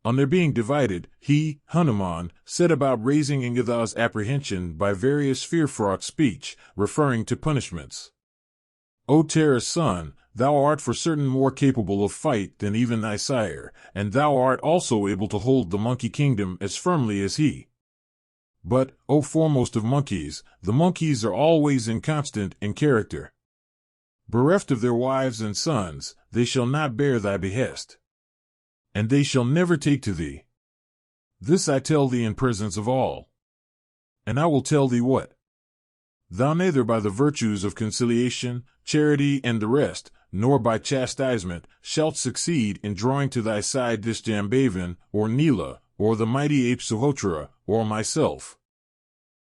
On their being divided, he, Hanuman, set about raising Kishkindha's apprehension by various fear-fraught speech, referring to punishments. O Tara's son, thou art for certain more capable of fight than even thy sire, and thou art also able to hold the monkey kingdom as firmly as he. But, O foremost of monkeys, the monkeys are always inconstant in character. Bereft of their wives and sons, they shall not bear thy behest. And they shall never take to thee. This I tell thee in presence of all. And I will tell thee what. Thou neither by the virtues of conciliation, charity, and the rest, nor by chastisement, shalt succeed in drawing to thy side this Jambavan, or Nila, or the mighty ape Suhotra, or myself.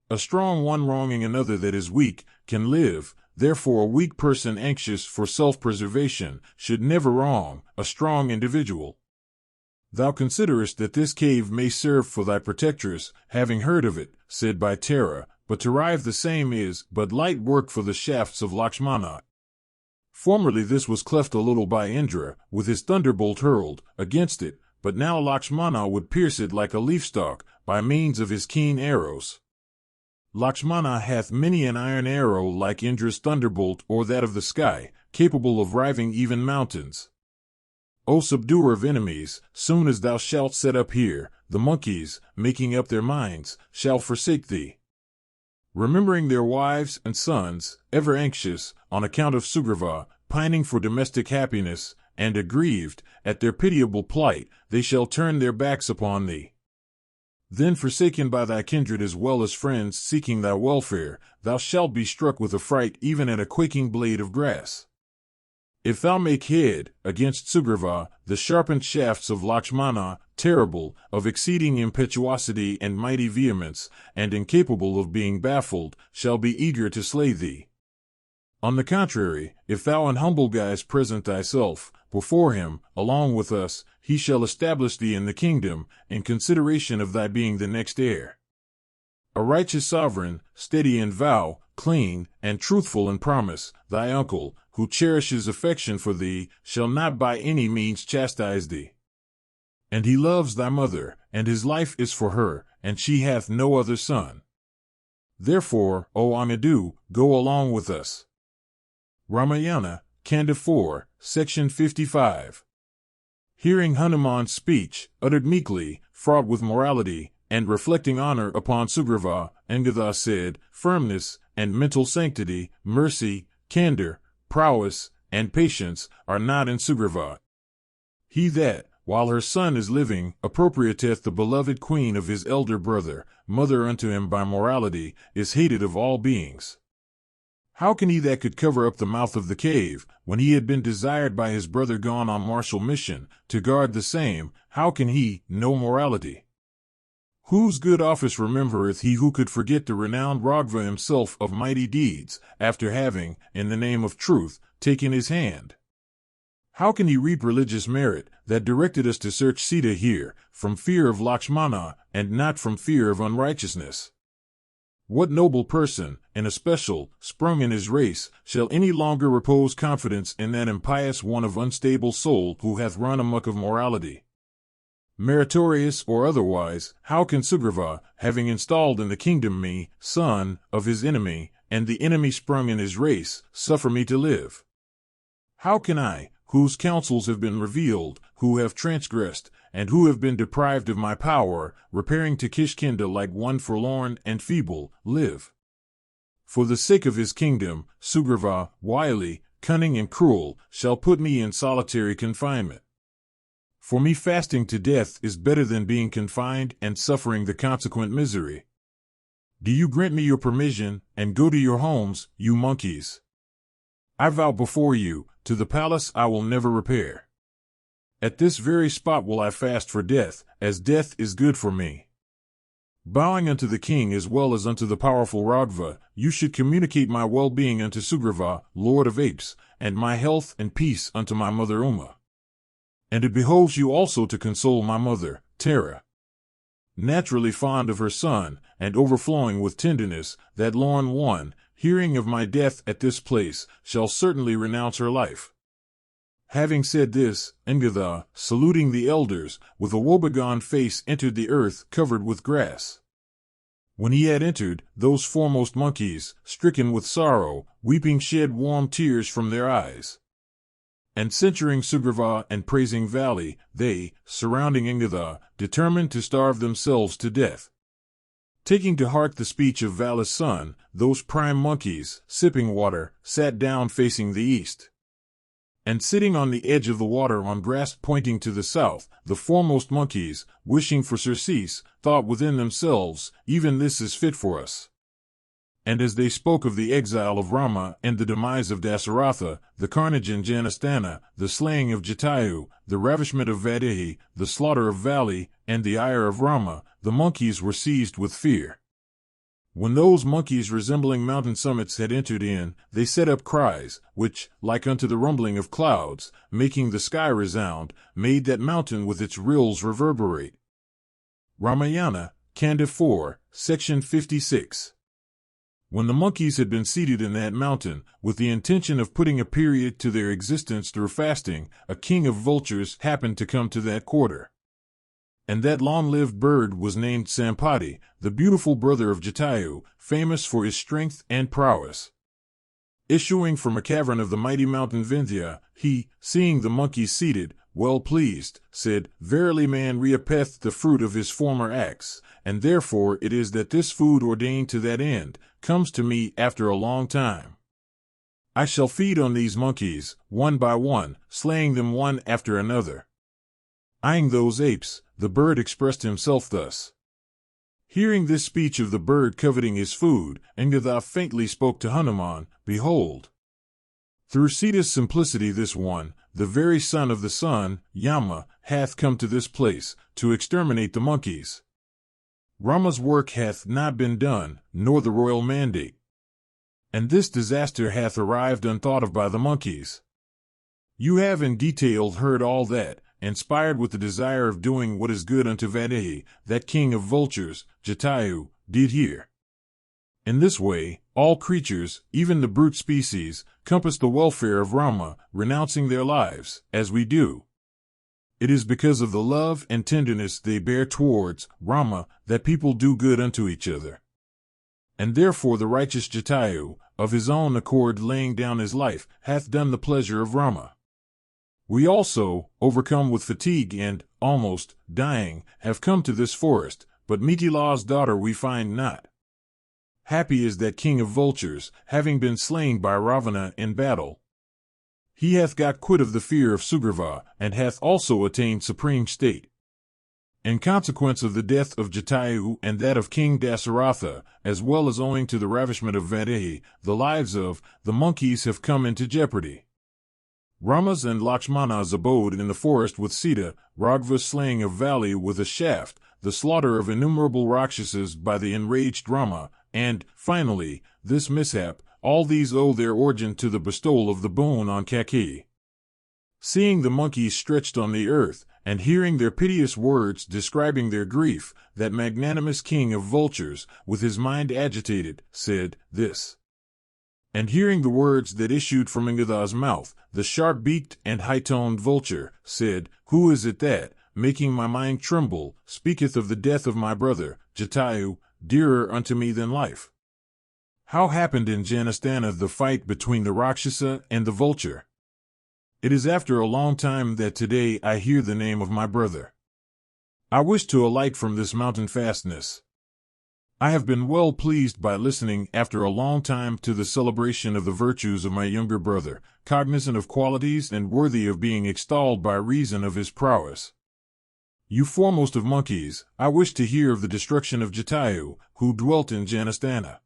A strong one wronging another that is weak, can live, therefore a weak person anxious for self-preservation, should never wrong a strong individual. Thou considerest that this cave may serve for thy protectress, having heard of it, said by Tara, but to rive the same is but light work for the shafts of Lakshmana. Formerly this was cleft a little by Indra, with his thunderbolt hurled against it, but now Lakshmana would pierce it like a leafstalk, by means of his keen arrows. Lakshmana hath many an iron arrow like Indra's thunderbolt or that of the sky, capable of riving even mountains. O subduer of enemies, soon as thou shalt set up here, the monkeys, making up their minds, shall forsake thee. Remembering their wives and sons, ever anxious, on account of Sugriva, pining for domestic happiness, and aggrieved at their pitiable plight, they shall turn their backs upon thee. Then, forsaken by thy kindred as well as friends seeking thy welfare, thou shalt be struck with affright even at a quaking blade of grass. If thou make head against Sugriva, the sharpened shafts of Lakshmana, terrible, of exceeding impetuosity and mighty vehemence, and incapable of being baffled, shall be eager to slay thee. On the contrary, if thou in humble guise present thyself before him, along with us, he shall establish thee in the kingdom, in consideration of thy being the next heir. A righteous sovereign, steady in vow, clean, and truthful in promise, thy uncle, who cherishes affection for thee, shall not by any means chastise thee. And he loves thy mother, and his life is for her, and she hath no other son. Therefore, O Amadu, go along with us. Ramayana, Kanda 4, Section 55. Hearing Hanuman's speech, uttered meekly, fraught with morality, and reflecting honor upon Sugriva, Kishkindha said, firmness and mental sanctity, mercy, candor, prowess, and patience are not in Sugriva. He that, while her son is living, appropriateth the beloved queen of his elder brother, mother unto him by morality, is hated of all beings. How can he that could cover up the mouth of the cave, when he had been desired by his brother gone on martial mission, to guard the same, how can he know morality? Whose good office remembereth he who could forget the renowned Raghava himself of mighty deeds, after having, in the name of truth, taken his hand? How can he reap religious merit, that directed us to search Sita here, from fear of Lakshmana, and not from fear of unrighteousness? What noble person, in especial, sprung in his race, shall any longer repose confidence in that impious one of unstable soul who hath run amuck of morality? Meritorious or otherwise, how can Sugriva, having installed in the kingdom me, son, of his enemy, and the enemy sprung in his race, suffer me to live? How can I, whose counsels have been revealed, who have transgressed, and who have been deprived of my power, repairing to Kishkindha like one forlorn and feeble, live? For the sake of his kingdom, Sugriva, wily, cunning and cruel, shall put me in solitary confinement. For me fasting to death is better than being confined and suffering the consequent misery. Do you grant me your permission, and go to your homes, you monkeys? I vow before you, to the palace I will never repair. At this very spot will I fast for death, as death is good for me. Bowing unto the king as well as unto the powerful Ragva, you should communicate my well-being unto Sugriva, lord of apes, and my health and peace unto my mother Uma. And it behoves you also to console my mother, Tara. Naturally fond of her son, and overflowing with tenderness, that lorn one, hearing of my death at this place, shall certainly renounce her life. Having said this, Engatha, saluting the elders, with a woebegone face entered the earth covered with grass. When he had entered, those foremost monkeys, stricken with sorrow, weeping shed warm tears from their eyes. And censuring Sugriva and praising Vali, they, surrounding Engatha, determined to starve themselves to death. Taking to heart the speech of Vali's son, those prime monkeys, sipping water, sat down facing the east. And sitting on the edge of the water on grass pointing to the south, the foremost monkeys, wishing for surcease, thought within themselves, even this is fit for us. And as they spoke of the exile of Rama and the demise of Dasaratha, the carnage in Janastana, the slaying of Jatayu, the ravishment of Vaidehi, the slaughter of Vali, and the ire of Rama, the monkeys were seized with fear. When those monkeys resembling mountain summits had entered in, they set up cries, which, like unto the rumbling of clouds, making the sky resound, made that mountain with its rills reverberate. Ramayana, Kanda 4, Section 56. When the monkeys had been seated in that mountain, with the intention of putting a period to their existence through fasting, a king of vultures happened to come to that quarter. And that long-lived bird was named Sampati, the beautiful brother of Jatayu, famous for his strength and prowess. Issuing from a cavern of the mighty mountain Vindhya, he, seeing the monkeys seated, well pleased, said, Verily man reapeth the fruit of his former acts, and therefore it is that this food ordained to that end, comes to me after a long time. I shall feed on these monkeys, one by one, slaying them one after another. Eyeing those apes, the bird expressed himself thus. Hearing this speech of the bird coveting his food, Engatha faintly spoke to Hanuman, Behold! Through Sita's simplicity this one, the very son of the sun, Yama, hath come to this place, to exterminate the monkeys. Rama's work hath not been done, nor the royal mandate. And this disaster hath arrived unthought of by the monkeys. You have in detail heard all that, inspired with the desire of doing what is good unto Vaidehi, that king of vultures, Jatayu, did here. In this way, all creatures, even the brute species, compass the welfare of Rama, renouncing their lives, as we do. It is because of the love and tenderness they bear towards Rama that people do good unto each other. And therefore the righteous Jatayu, of his own accord laying down his life, hath done the pleasure of Rama. We also, overcome with fatigue and, almost, dying, have come to this forest, but Mithila's daughter we find not. Happy is that king of vultures, having been slain by Ravana in battle. He hath got quit of the fear of Sugriva, and hath also attained supreme state. In consequence of the death of Jatayu and that of King Dasaratha, as well as owing to the ravishment of Vaidehi, the lives of the monkeys have come into jeopardy. Rama's and Lakshmana's abode in the forest with Sita, Ragva's slaying of Vali with a shaft, the slaughter of innumerable Rakshasas by the enraged Rama, and, finally, this mishap, all these owe their origin to the bestowal of the boon on Kaki. Seeing the monkeys stretched on the earth, and hearing their piteous words describing their grief, that magnanimous king of vultures, with his mind agitated, said, This. And hearing the words that issued from Engatha's mouth, the sharp-beaked and high-toned vulture said, Who is it that, making my mind tremble, speaketh of the death of my brother, Jatayu, dearer unto me than life? How happened in Janastana the fight between the Rakshasa and the vulture? It is after a long time that today I hear the name of my brother. I wish to alight from this mountain fastness. I have been well pleased by listening after a long time to the celebration of the virtues of my younger brother, cognizant of qualities and worthy of being extolled by reason of his prowess. You foremost of monkeys, I wish to hear of the destruction of Jatayu, who dwelt in Janastana.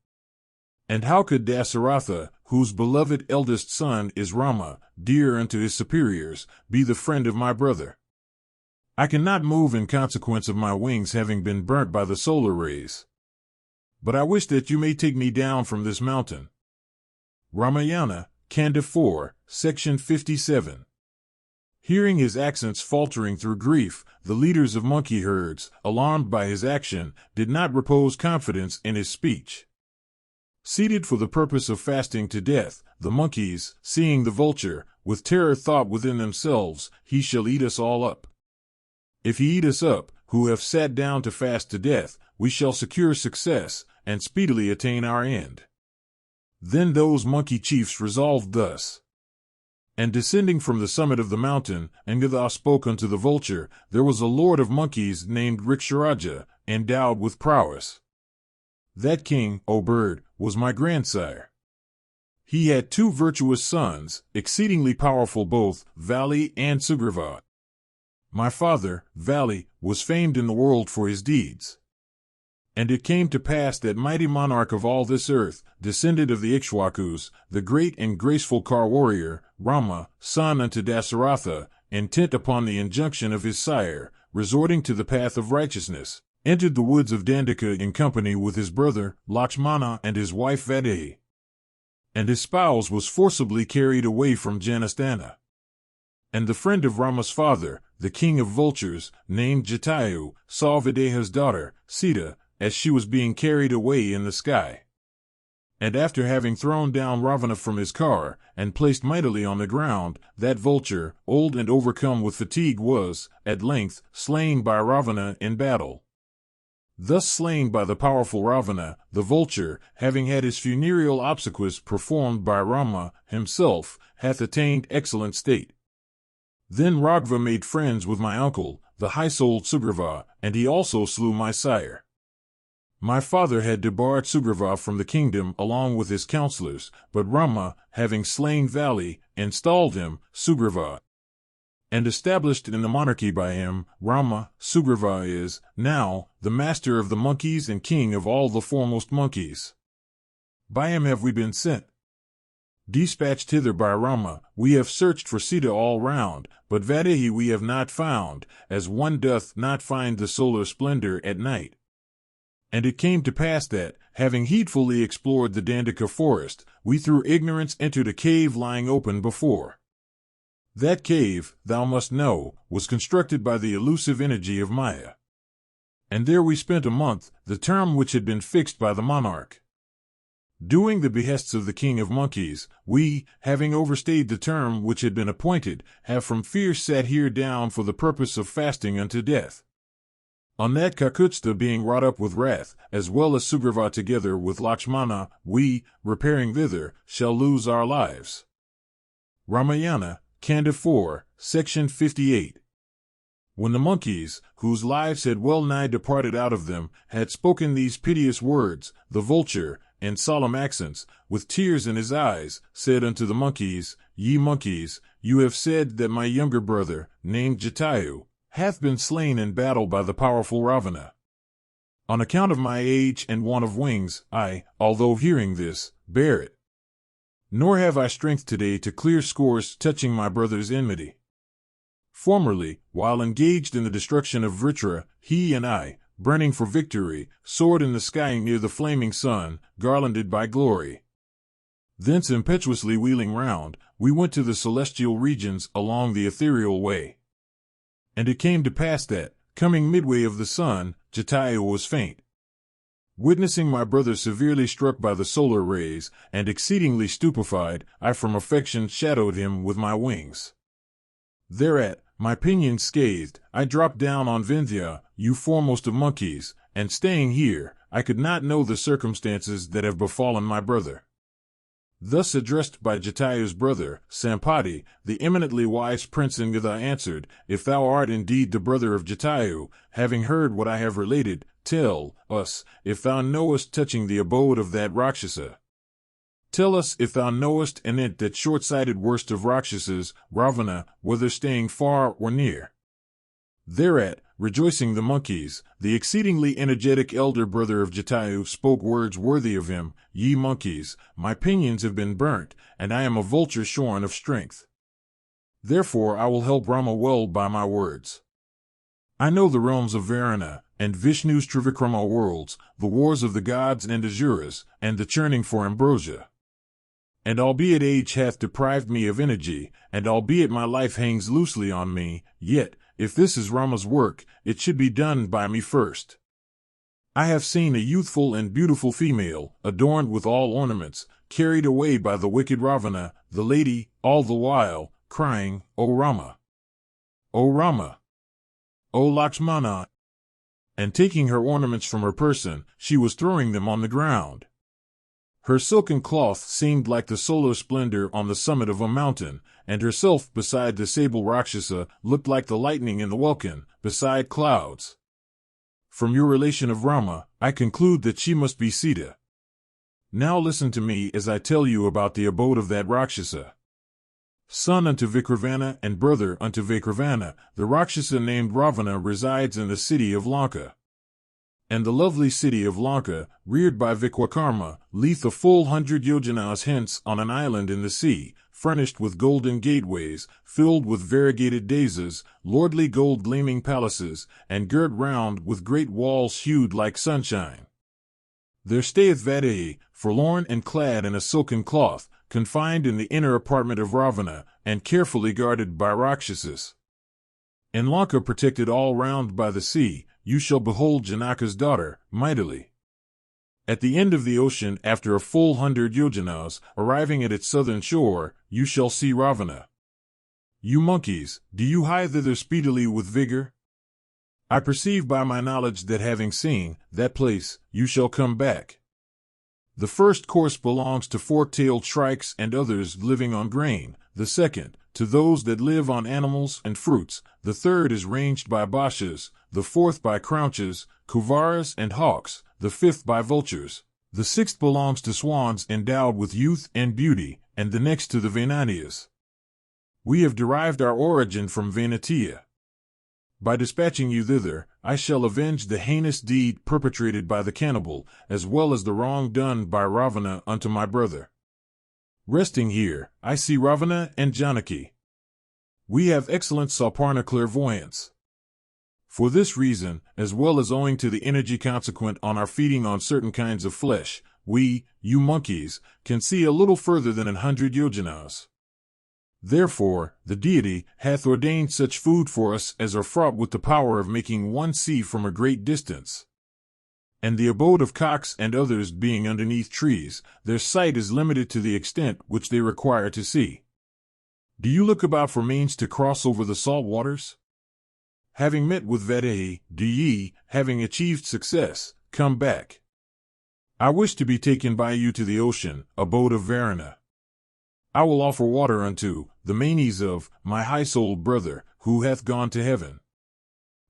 And how could Dasaratha, whose beloved eldest son is Rama, dear unto his superiors, be the friend of my brother? I cannot move in consequence of my wings having been burnt by the solar rays. But I wish that you may take me down from this mountain. Ramayana, Kanda 4, Section 57. Hearing his accents faltering through grief, the leaders of monkey herds, alarmed by his action, did not repose confidence in his speech. Seated for the purpose of fasting to death, the monkeys, seeing the vulture, with terror thought within themselves, he shall eat us all up. If he eat us up, who have sat down to fast to death, we shall secure success, and speedily attain our end. Then those monkey chiefs resolved thus. And descending from the summit of the mountain, Angatha spoke unto the vulture, there was a lord of monkeys named Riksharaja, endowed with prowess. That king, O bird, was my grandsire. He had 2 virtuous sons, exceedingly powerful both, Vali and Sugriva. My father, Vali, was famed in the world for his deeds. And it came to pass that mighty monarch of all this earth, descended of the Ikshwakus, the great and graceful car warrior, Rama, son unto Dasaratha, intent upon the injunction of his sire, resorting to the path of righteousness, entered the woods of Dandaka in company with his brother, Lakshmana, and his wife Vaidehi. And his spouse was forcibly carried away from Janastana. And the friend of Rama's father, the king of vultures, named Jatayu, saw Videha's daughter, Sita, as she was being carried away in the sky. And after having thrown down Ravana from his car, and placed mightily on the ground, that vulture, old and overcome with fatigue, was, at length, slain by Ravana in battle. Thus slain by the powerful Ravana, the vulture, having had his funereal obsequies performed by Rama himself, hath attained excellent state. Then Raghava made friends with my uncle, the high-souled Sugriva, and he also slew my sire. My father had debarred Sugriva from the kingdom along with his counselors, but Rama, having slain Vali, installed him, Sugriva. And established in the monarchy by him, Rama, Sugriva is, now, the master of the monkeys and king of all the foremost monkeys. By him have we been sent. Dispatched hither by Rama, we have searched for Sita all round, but Vaidehi we have not found, as one doth not find the solar splendor at night. And it came to pass that, having heedfully explored the Dandaka forest, we through ignorance entered a cave lying open before. That cave, thou must know, was constructed by the elusive energy of Maya. And there we spent a month, the term which had been fixed by the monarch. Doing the behests of the king of monkeys, we, having overstayed the term which had been appointed, have from fear sat here down for the purpose of fasting unto death. On that Kakutsta being wrought up with wrath, as well as Sugriva together with Lakshmana, we, repairing thither, shall lose our lives. Ramayana, Kanda 4, Section 58. When the monkeys, whose lives had well nigh departed out of them, had spoken these piteous words, the vulture, in solemn accents, with tears in his eyes, said unto the monkeys, Ye monkeys, you have said that my younger brother, named Jatayu, hath been slain in battle by the powerful Ravana. On account of my age and want of wings, I, although hearing this, bear it. Nor have I strength today to clear scores touching my brother's enmity. Formerly, while engaged in the destruction of Vritra, he and I, burning for victory, soared in the sky near the flaming sun, garlanded by glory. Thence impetuously wheeling round, we went to the celestial regions along the ethereal way. And it came to pass that, coming midway of the sun, Jatayu was faint. Witnessing my brother severely struck by the solar rays, and exceedingly stupefied, I from affection shadowed him with my wings. Thereat, my pinions scathed, I dropped down on Vindhya, you foremost of monkeys, and staying here, I could not know the circumstances that have befallen my brother. Thus addressed by Jatayu's brother, Sampati, the eminently wise prince Kingda answered, If thou art indeed the brother of Jatayu, having heard what I have related, tell us, if thou knowest touching the abode of that Rakshasa. Tell us if thou knowest anent that short-sighted worst of Rakshasas, Ravana, whether staying far or near. Thereat, rejoicing the monkeys, the exceedingly energetic elder brother of Jatayu spoke words worthy of him, Ye monkeys, my pinions have been burnt, and I am a vulture shorn of strength. Therefore I will help Rama well by my words. I know the realms of Varuna, and Vishnu's Trivikrama worlds, the wars of the gods and Asuras, and the churning for ambrosia. And albeit age hath deprived me of energy, and albeit my life hangs loosely on me, yet, if this is Rama's work, it should be done by me first. I have seen a youthful and beautiful female, adorned with all ornaments, carried away by the wicked Ravana, the lady, all the while, crying, O Rama! O Rama! O Lakshmana! And taking her ornaments from her person, she was throwing them on the ground. Her silken cloth seemed like the solar splendor on the summit of a mountain, and herself beside the sable Rakshasa looked like the lightning in the welkin, beside clouds. From your relation of Rama, I conclude that she must be Sita. Now listen to me as I tell you about the abode of that Rakshasa. Son unto Vikravana and brother unto Vikravana, the Rakshasa named Ravana resides in the city of Lanka. And the lovely city of Lanka, reared by Vikwakarma, lieth a full 100 yojanas hence on an island in the sea, furnished with golden gateways, filled with variegated daisas, lordly gold gleaming palaces, and girt round with great walls hued like sunshine. There stayeth Vaidehi, forlorn and clad in a silken cloth, confined in the inner apartment of Ravana, and carefully guarded by Rakshasas. In Lanka protected all round by the sea, you shall behold Janaka's daughter, mightily. At the end of the ocean, after a full 100 yojanas, arriving at its southern shore, you shall see Ravana. You monkeys, do you hie thither speedily with vigor? I perceive by my knowledge that having seen that place, you shall come back. The first course belongs to fork-tailed shrikes and others living on grain, the second, to those that live on animals and fruits, the third is ranged by bashas, the fourth by crouches, kuvaras and hawks, the fifth by vultures, the sixth belongs to swans endowed with youth and beauty, and the next to the Vainaniyas. We have derived our origin from Vainatiya. By dispatching you thither, I shall avenge the heinous deed perpetrated by the cannibal, as well as the wrong done by Ravana unto my brother. Resting here, I see Ravana and Janaki. We have excellent Sauparna clairvoyance. For this reason, as well as owing to the energy consequent on our feeding on certain kinds of flesh, we, you monkeys, can see a little further than 100 yojanas. Therefore, the deity hath ordained such food for us as are fraught with the power of making one see from a great distance. And the abode of cocks and others being underneath trees, their sight is limited to the extent which they require to see. Do you look about for means to cross over the salt waters? Having met with Vaidehi, do ye, having achieved success, come back. I wish to be taken by you to the ocean, abode of Varuna. I will offer water unto the manes of my high-souled brother, who hath gone to heaven.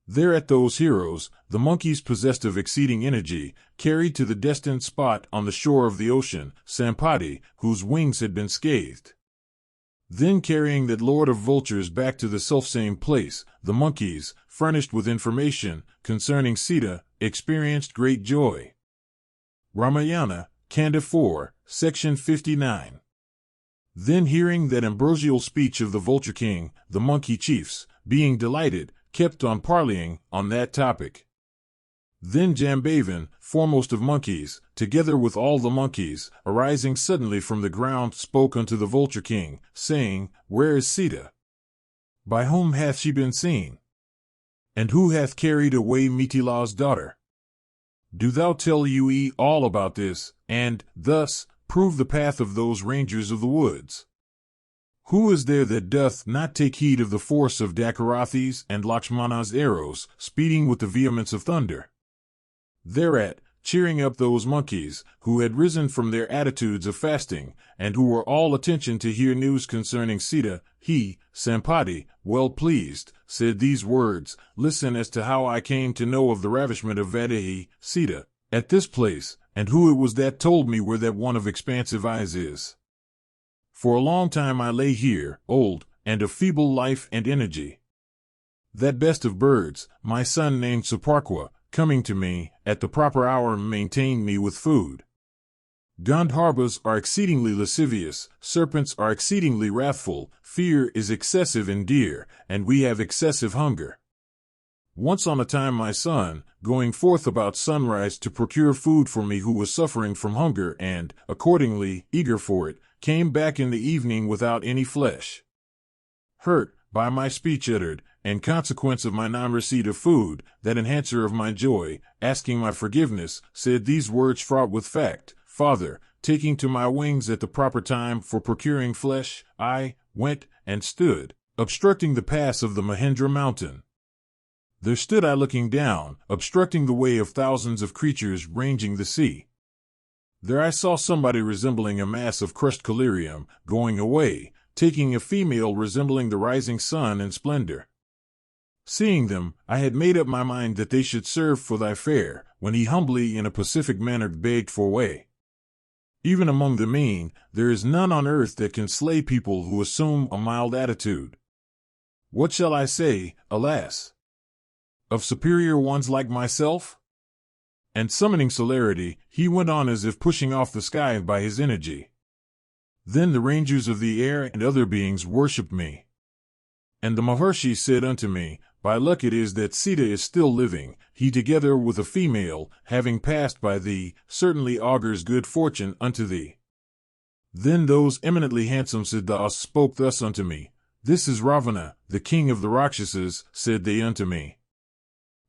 Thereat those heroes, the monkeys possessed of exceeding energy, carried to the destined spot on the shore of the ocean, Sampati, whose wings had been scathed. Then carrying that lord of vultures back to the selfsame place, the monkeys, furnished with information concerning Sita, experienced great joy. Ramayana, Kanda 4, Section 59. Then hearing that ambrosial speech of the vulture king, the monkey chiefs, being delighted, kept on parleying on that topic. Then Jambavan, foremost of monkeys, together with all the monkeys, arising suddenly from the ground, spoke unto the vulture king, saying, Where is Sita? By whom hath she been seen? And who hath carried away Mithila's daughter? Do thou tell Ue all about this, and, thus, prove the path of those rangers of the woods. Who is there that doth not take heed of the force of Dakarathi's and Lakshmana's arrows, speeding with the vehemence of thunder? Thereat, cheering up those monkeys, who had risen from their attitudes of fasting, and who were all attention to hear news concerning Sita. He, Sampati, well pleased, said these words, "Listen as to how I came to know of the ravishment of Vaidehi, Sita, at this place, and who it was that told me where that one of expansive eyes is. For a long time I lay here, old, and of feeble life and energy. That best of birds, my son named Saparqua, coming to me, at the proper hour maintained me with food. Gandharvas are exceedingly lascivious, serpents are exceedingly wrathful, fear is excessive and dear, and we have excessive hunger. Once on a time my son, going forth about sunrise to procure food for me who was suffering from hunger and, accordingly, eager for it, came back in the evening without any flesh. Hurt, by my speech uttered, and consequence of my non-receipt of food, that enhancer of my joy, asking my forgiveness, said these words fraught with fact, "Father, taking to my wings at the proper time for procuring flesh, I went and stood, obstructing the pass of the Mahendra mountain. There stood I looking down, obstructing the way of thousands of creatures ranging the sea. There I saw somebody resembling a mass of crushed collyrium, going away, taking a female resembling the rising sun in splendor. Seeing them, I had made up my mind that they should serve for thy fare, when he humbly in a pacific manner begged for way. Even among the mean, there is none on earth that can slay people who assume a mild attitude. What shall I say, alas? Of superior ones like myself?" And summoning celerity, he went on as if pushing off the sky by his energy. Then the rangers of the air and other beings worshipped me. And the Maharshi said unto me, "By luck it is that Sita is still living, he together with a female, having passed by thee, certainly augurs good fortune unto thee." Then those eminently handsome Siddhas spoke thus unto me, "This is Ravana, the king of the Rakshasas," said they unto me.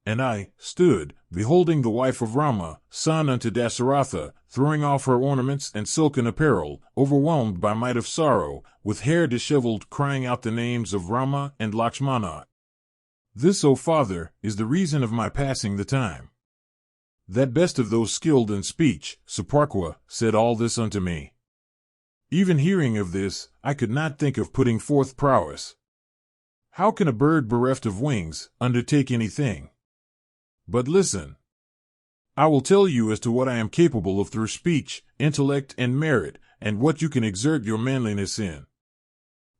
And I stood, beholding the wife of Rama, son unto Dasaratha, throwing off her ornaments and silken apparel, overwhelmed by might of sorrow, with hair disheveled, crying out the names of Rama and Lakshmana. This, O father, is the reason of my passing the time. That best of those skilled in speech, Saparqua, said all this unto me. Even hearing of this, I could not think of putting forth prowess. How can a bird bereft of wings undertake anything? But listen. I will tell you as to what I am capable of through speech, intellect, and merit, and what you can exert your manliness in.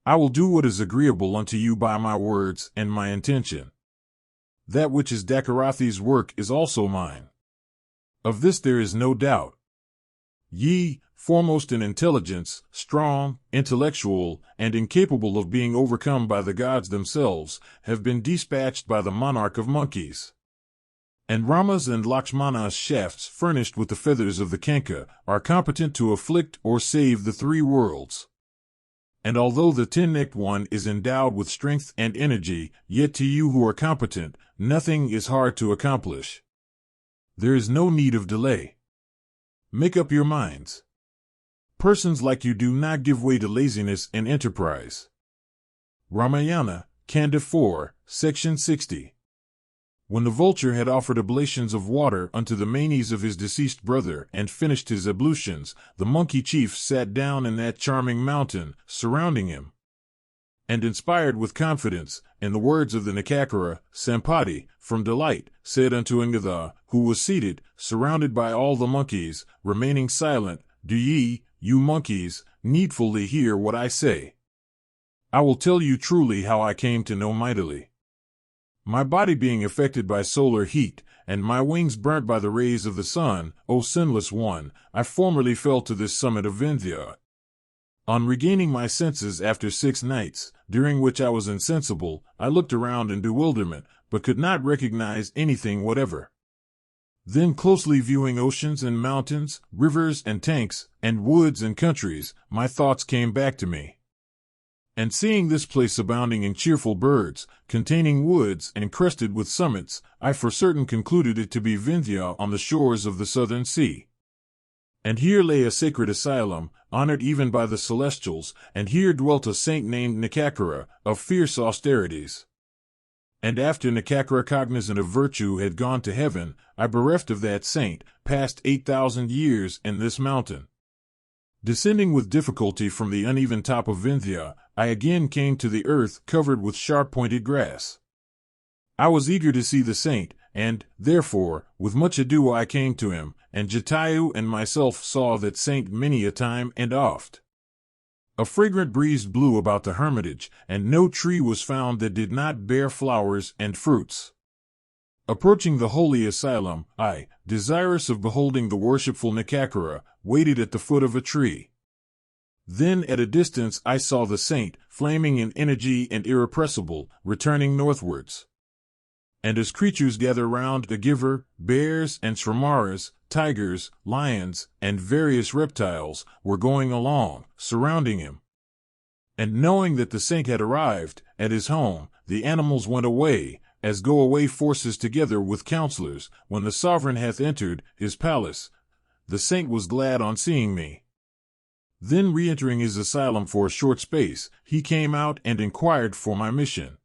I will do what is agreeable unto you by my words and my intention. That which is Dakarathi's work is also mine. Of this there is no doubt. Ye, foremost in intelligence, strong, intellectual, and incapable of being overcome by the gods themselves, have been dispatched by the monarch of monkeys. And Rama's and Lakshmana's shafts furnished with the feathers of the Kanka are competent to afflict or save the three worlds. And although the 10-necked one is endowed with strength and energy, yet to you who are competent, nothing is hard to accomplish. There is no need of delay. Make up your minds. Persons like you do not give way to laziness and enterprise. Ramayana, Kanda 4, Section 60. When the vulture had offered oblations of water unto the manes of his deceased brother and finished his ablutions, the monkey chief sat down in that charming mountain, surrounding him. And inspired with confidence, in the words of the Nikakara, Sampati, from delight, said unto Ingatha, who was seated, surrounded by all the monkeys, remaining silent, "Do ye, you monkeys, needfully hear what I say? I will tell you truly how I came to know mightily. My body being affected by solar heat, and my wings burnt by the rays of the sun, O sinless one, I formerly fell to this summit of Vindhya. On regaining my senses after 6 nights, during which I was insensible, I looked around in bewilderment, but could not recognize anything whatever. Then closely viewing oceans and mountains, rivers and tanks, and woods and countries, my thoughts came back to me. And seeing this place abounding in cheerful birds, containing woods and crested with summits, I for certain concluded it to be Vindhya on the shores of the southern sea. And here lay a sacred asylum, honored even by the celestials, and here dwelt a saint named Nikakara, of fierce austerities. And after Nikakara, cognizant of virtue, had gone to heaven, I, bereft of that saint, passed 8,000 years in this mountain. Descending with difficulty from the uneven top of Vindhya, I again came to the earth covered with sharp-pointed grass. I was eager to see the saint, and, therefore, with much ado I came to him, and Jatayu and myself saw that saint many a time and oft. A fragrant breeze blew about the hermitage, and no tree was found that did not bear flowers and fruits. Approaching the holy asylum, I, desirous of beholding the worshipful Nikakara, waited at the foot of a tree. Then at a distance I saw the saint, flaming in energy and irrepressible, returning northwards. And as creatures gather round the giver, bears and sramaras, tigers, lions, and various reptiles, were going along, surrounding him. And knowing that the saint had arrived at his home, the animals went away, as go away forces together with counselors, when the sovereign hath entered his palace. The saint was glad on seeing me. Then re-entering his asylum for a short space, he came out and inquired for my mission.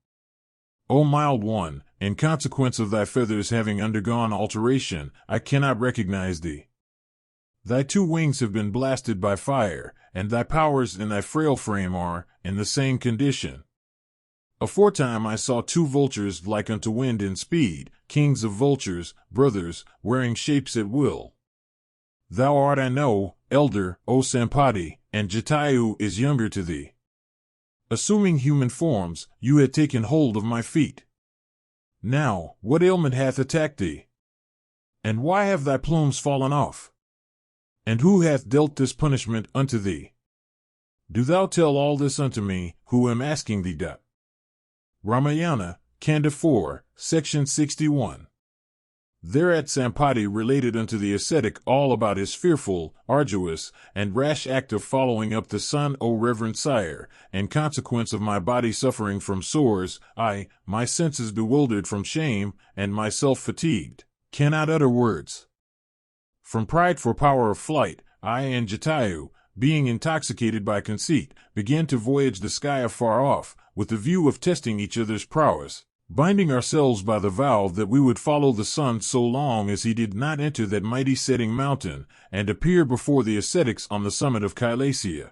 O mild one, in consequence of thy feathers having undergone alteration, I cannot recognize thee. Thy 2 wings have been blasted by fire, and thy powers in thy frail frame are in the same condition. Aforetime I saw 2 vultures like unto wind in speed, kings of vultures, brothers, wearing shapes at will. Thou art, I know, elder, O Sampati, and Jatayu is younger to thee. Assuming human forms, you had taken hold of my feet. Now, what ailment hath attacked thee? And why have thy plumes fallen off? And who hath dealt this punishment unto thee? Do thou tell all this unto me, who am asking thee. Dutt. Ramayana, Kanda 4, Section 61. Thereat Sampati related unto the ascetic all about his fearful, arduous, and rash act of following up the sun. O reverend sire, in consequence of my body suffering from sores, I, my senses bewildered from shame, and myself fatigued, cannot utter words. From pride for power of flight, I and Jatayu, being intoxicated by conceit, began to voyage the sky afar off, with the view of testing each other's prowess, binding ourselves by the vow that we would follow the sun so long as he did not enter that mighty setting mountain, and appear before the ascetics on the summit of Kailasia.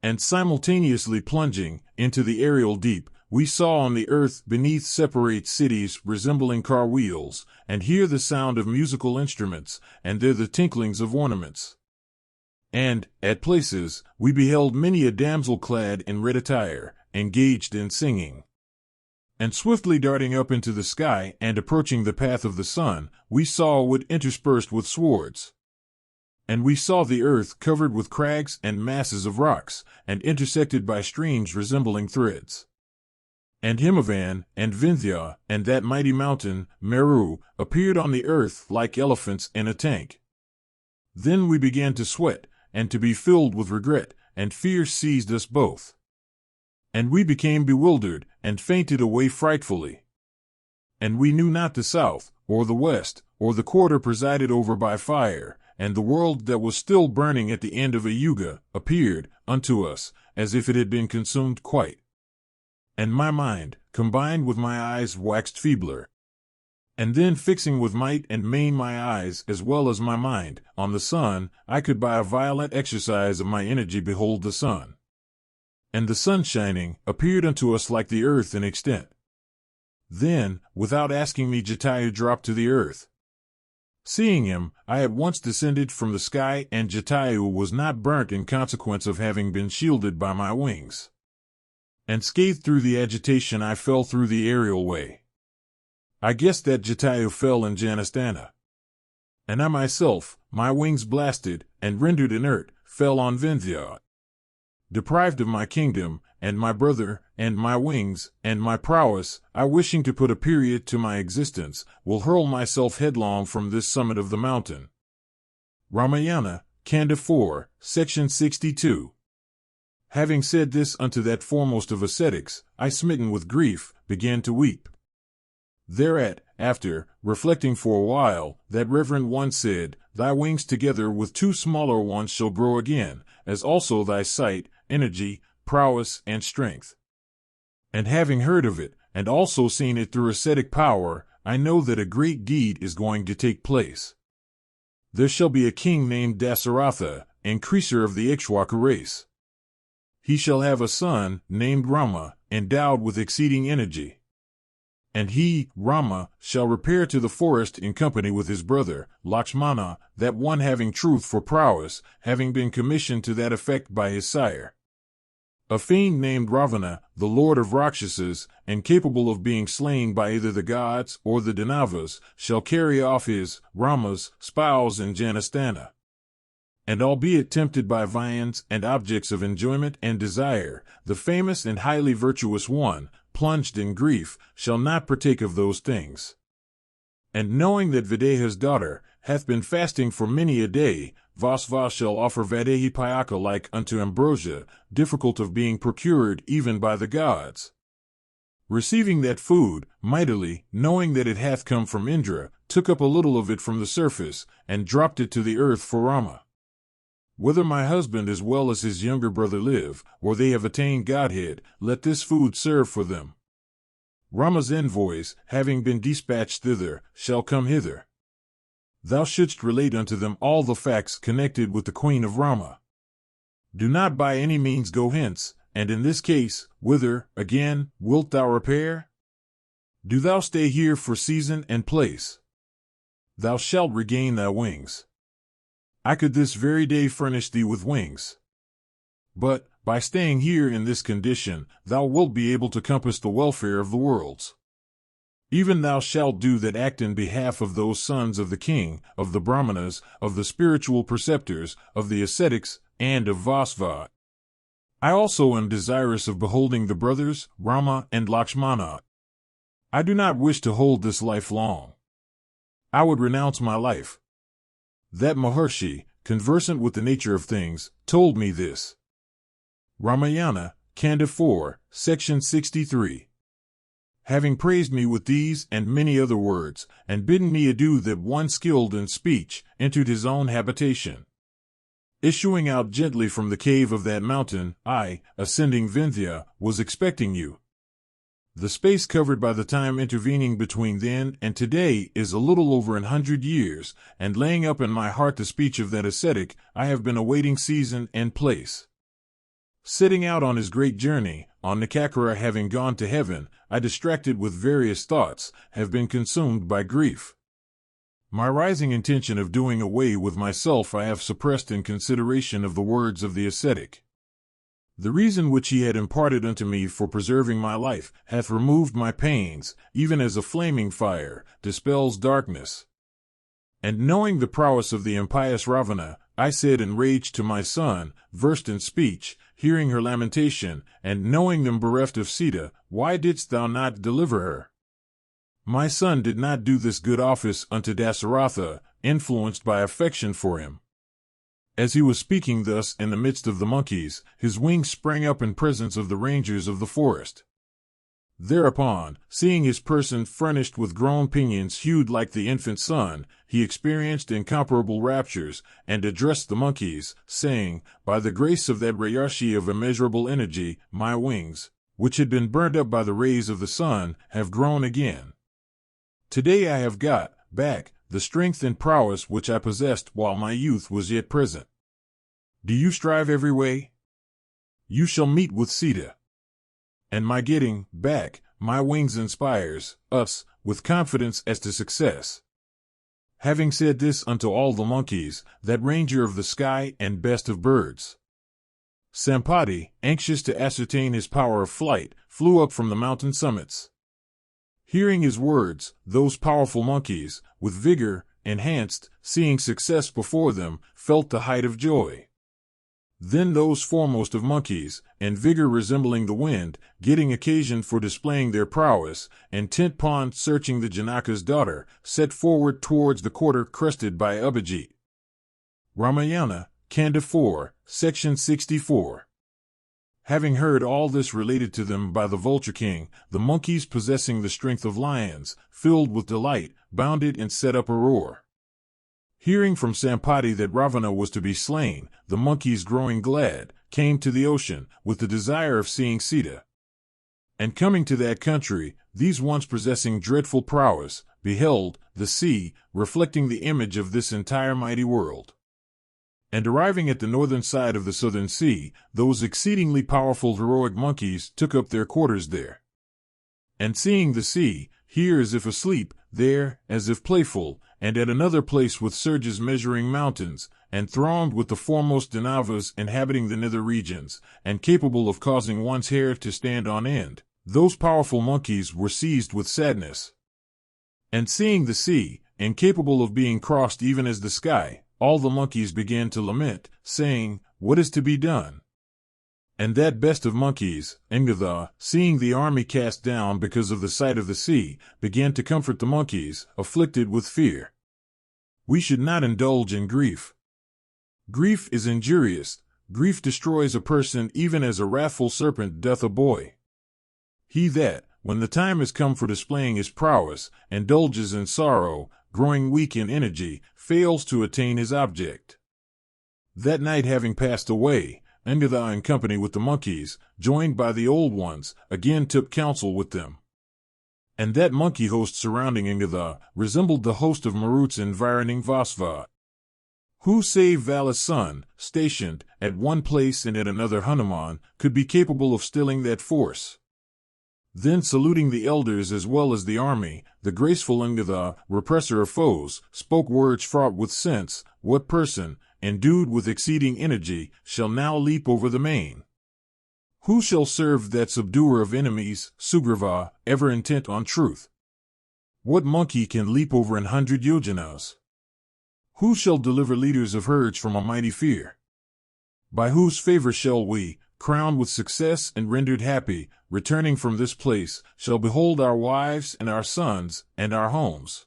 And simultaneously plunging into the aerial deep, we saw on the earth beneath separate cities resembling car wheels, and hear the sound of musical instruments, and there the tinklings of ornaments. And, at places, we beheld many a damsel clad in red attire, engaged in singing. And swiftly darting up into the sky and approaching the path of the sun, we saw wood interspersed with swords. And we saw the earth covered with crags and masses of rocks, and intersected by streams resembling threads. And Himavan, and Vindhya, and that mighty mountain, Meru, appeared on the earth like elephants in a tank. Then we began to sweat, and to be filled with regret, and fear seized us both. And we became bewildered, and fainted away frightfully. And we knew not the south, or the west, or the quarter presided over by fire, and the world that was still burning at the end of a yuga appeared unto us, as if it had been consumed quite. And my mind, combined with my eyes, waxed feebler. And then fixing with might and main my eyes as well as my mind on the sun, I could by a violent exercise of my energy behold the sun. And the sun shining appeared unto us like the earth in extent. Then, without asking me, Jatayu dropped to the earth. Seeing him, I at once descended from the sky, and Jatayu was not burnt in consequence of having been shielded by my wings. And scathed through the agitation, I fell through the aerial way. I guessed that Jatayu fell in Janasthana. And I myself, my wings blasted, and rendered inert, fell on Vindhya. Deprived of my kingdom, and my brother, and my wings, and my prowess, I, wishing to put a period to my existence, will hurl myself headlong from this summit of the mountain. Ramayana, Kanda 4, Section 62. Having said this unto that foremost of ascetics, I, smitten with grief, began to weep. Thereat, after, reflecting for a while, that reverend one said, Thy wings together with 2 smaller ones shall grow again, as also thy sight, energy, prowess, and strength. And having heard of it, and also seen it through ascetic power, I know that a great deed is going to take place. There shall be a king named Dasaratha, increaser of the Ikshwaka race. He shall have a son, named Rama, endowed with exceeding energy. And he, Rama, shall repair to the forest in company with his brother, Lakshmana, that one having truth for prowess, having been commissioned to that effect by his sire. A fiend named Ravana, the lord of Rakshasas, and capable of being slain by either the gods or the Danavas, shall carry off his, Rama's, spouse in Janasthana. And albeit tempted by viands and objects of enjoyment and desire, the famous and highly virtuous one, plunged in grief, shall not partake of those things. And knowing that Videha's daughter hath been fasting for many a day, Vasva shall offer Vadehi Payaka like unto ambrosia, difficult of being procured even by the gods. Receiving that food, mightily, knowing that it hath come from Indra, took up a little of it from the surface, and dropped it to the earth for Rama. Whether my husband as well as his younger brother live, or they have attained godhead, let this food serve for them. Rama's envoys, having been dispatched thither, shall come hither. Thou shouldst relate unto them all the facts connected with the queen of Rama. Do not by any means go hence, and in this case, whither, again, wilt thou repair? Do thou stay here for season and place. Thou shalt regain thy wings. I could this very day furnish thee with wings. But, by staying here in this condition, thou wilt be able to compass the welfare of the worlds. Even thou shalt do that act in behalf of those sons of the king, of the Brahmanas, of the spiritual preceptors, of the ascetics, and of Vasva. I also am desirous of beholding the brothers, Rama and Lakshmana. I do not wish to hold this life long. I would renounce my life. That Maharshi, conversant with the nature of things, told me this. Ramayana, Kanda 4, Section 63. Having praised me with these and many other words, and bidden me adieu, that one skilled in speech entered his own habitation. Issuing out gently from the cave of that mountain, I, ascending Vindhya, was expecting you. The space covered by the time intervening between then and today is a little over 100 years, and laying up in my heart the speech of that ascetic, I have been awaiting season and place. Setting out on his great journey, on Nikakara having gone to heaven, I, distracted with various thoughts, have been consumed by grief. My rising intention of doing away with myself I have suppressed in consideration of the words of the ascetic. The reason which he had imparted unto me for preserving my life hath removed my pains, even as a flaming fire dispels darkness. And knowing the prowess of the impious Ravana, I said in rage to my son, versed in speech, hearing her lamentation, and knowing them bereft of Sita, why didst thou not deliver her? My son did not do this good office unto Dasaratha, influenced by affection for him. As he was speaking thus in the midst of the monkeys, his wings sprang up in presence of the rangers of the forest. Thereupon, seeing his person furnished with grown pinions hued like the infant sun, he experienced incomparable raptures, and addressed the monkeys, saying, By the grace of that Rayarshi of immeasurable energy, my wings, which had been burnt up by the rays of the sun, have grown again. Today I have got back the strength and prowess which I possessed while my youth was yet present. Do you strive every way? You shall meet with Sita. And my getting back my wings inspires us with confidence as to success. Having said this unto all the monkeys, that ranger of the sky and best of birds, Sampati, anxious to ascertain his power of flight, flew up from the mountain summits. Hearing his words, those powerful monkeys, with vigor enhanced, seeing success before them, felt the height of joy. Then those foremost of monkeys, in vigor resembling the wind, getting occasion for displaying their prowess, intent upon searching the Janaka's daughter, set forward towards the quarter crested by Abhijit. Ramayana, Kanda 4, Section 64. Having heard all this related to them by the Vulture King, the monkeys, possessing the strength of lions, filled with delight, bounded and set up a roar. Hearing from Sampati that Ravana was to be slain, the monkeys, growing glad, came to the ocean, with the desire of seeing Sita. And coming to that country, these once possessing dreadful prowess, beheld the sea, reflecting the image of this entire mighty world. And arriving at the northern side of the southern sea, those exceedingly powerful heroic monkeys took up their quarters there. And seeing the sea, here as if asleep, there as if playful, and at another place with surges measuring mountains, and thronged with the foremost Danavas inhabiting the nether regions, and capable of causing one's hair to stand on end, those powerful monkeys were seized with sadness. And seeing the sea, incapable of being crossed even as the sky, all the monkeys began to lament, saying, "What is to be done?" And that best of monkeys, Kishkindha, seeing the army cast down because of the sight of the sea, began to comfort the monkeys, afflicted with fear. We should not indulge in grief. Grief is injurious. Grief destroys a person even as a wrathful serpent doth a boy. He that, when the time has come for displaying his prowess, indulges in sorrow, growing weak in energy, fails to attain his object. That night having passed away, Kishkindha in company with the monkeys, joined by the old ones, again took counsel with them. And that monkey host surrounding Kishkindha resembled the host of Maruts environing Vasva. Who save Vala's son, stationed at one place and at another Hanuman, could be capable of stilling that force? Then saluting the elders as well as the army, the graceful Kishkindha, repressor of foes, spoke words fraught with sense. What person, endued with exceeding energy, shall now leap over the main? Who shall serve that subduer of enemies, Sugriva, ever intent on truth? What monkey can leap over 100 yojanas? Who shall deliver leaders of herds from a mighty fear? By whose favor shall we, crowned with success and rendered happy, returning from this place, shall behold our wives and our sons and our homes?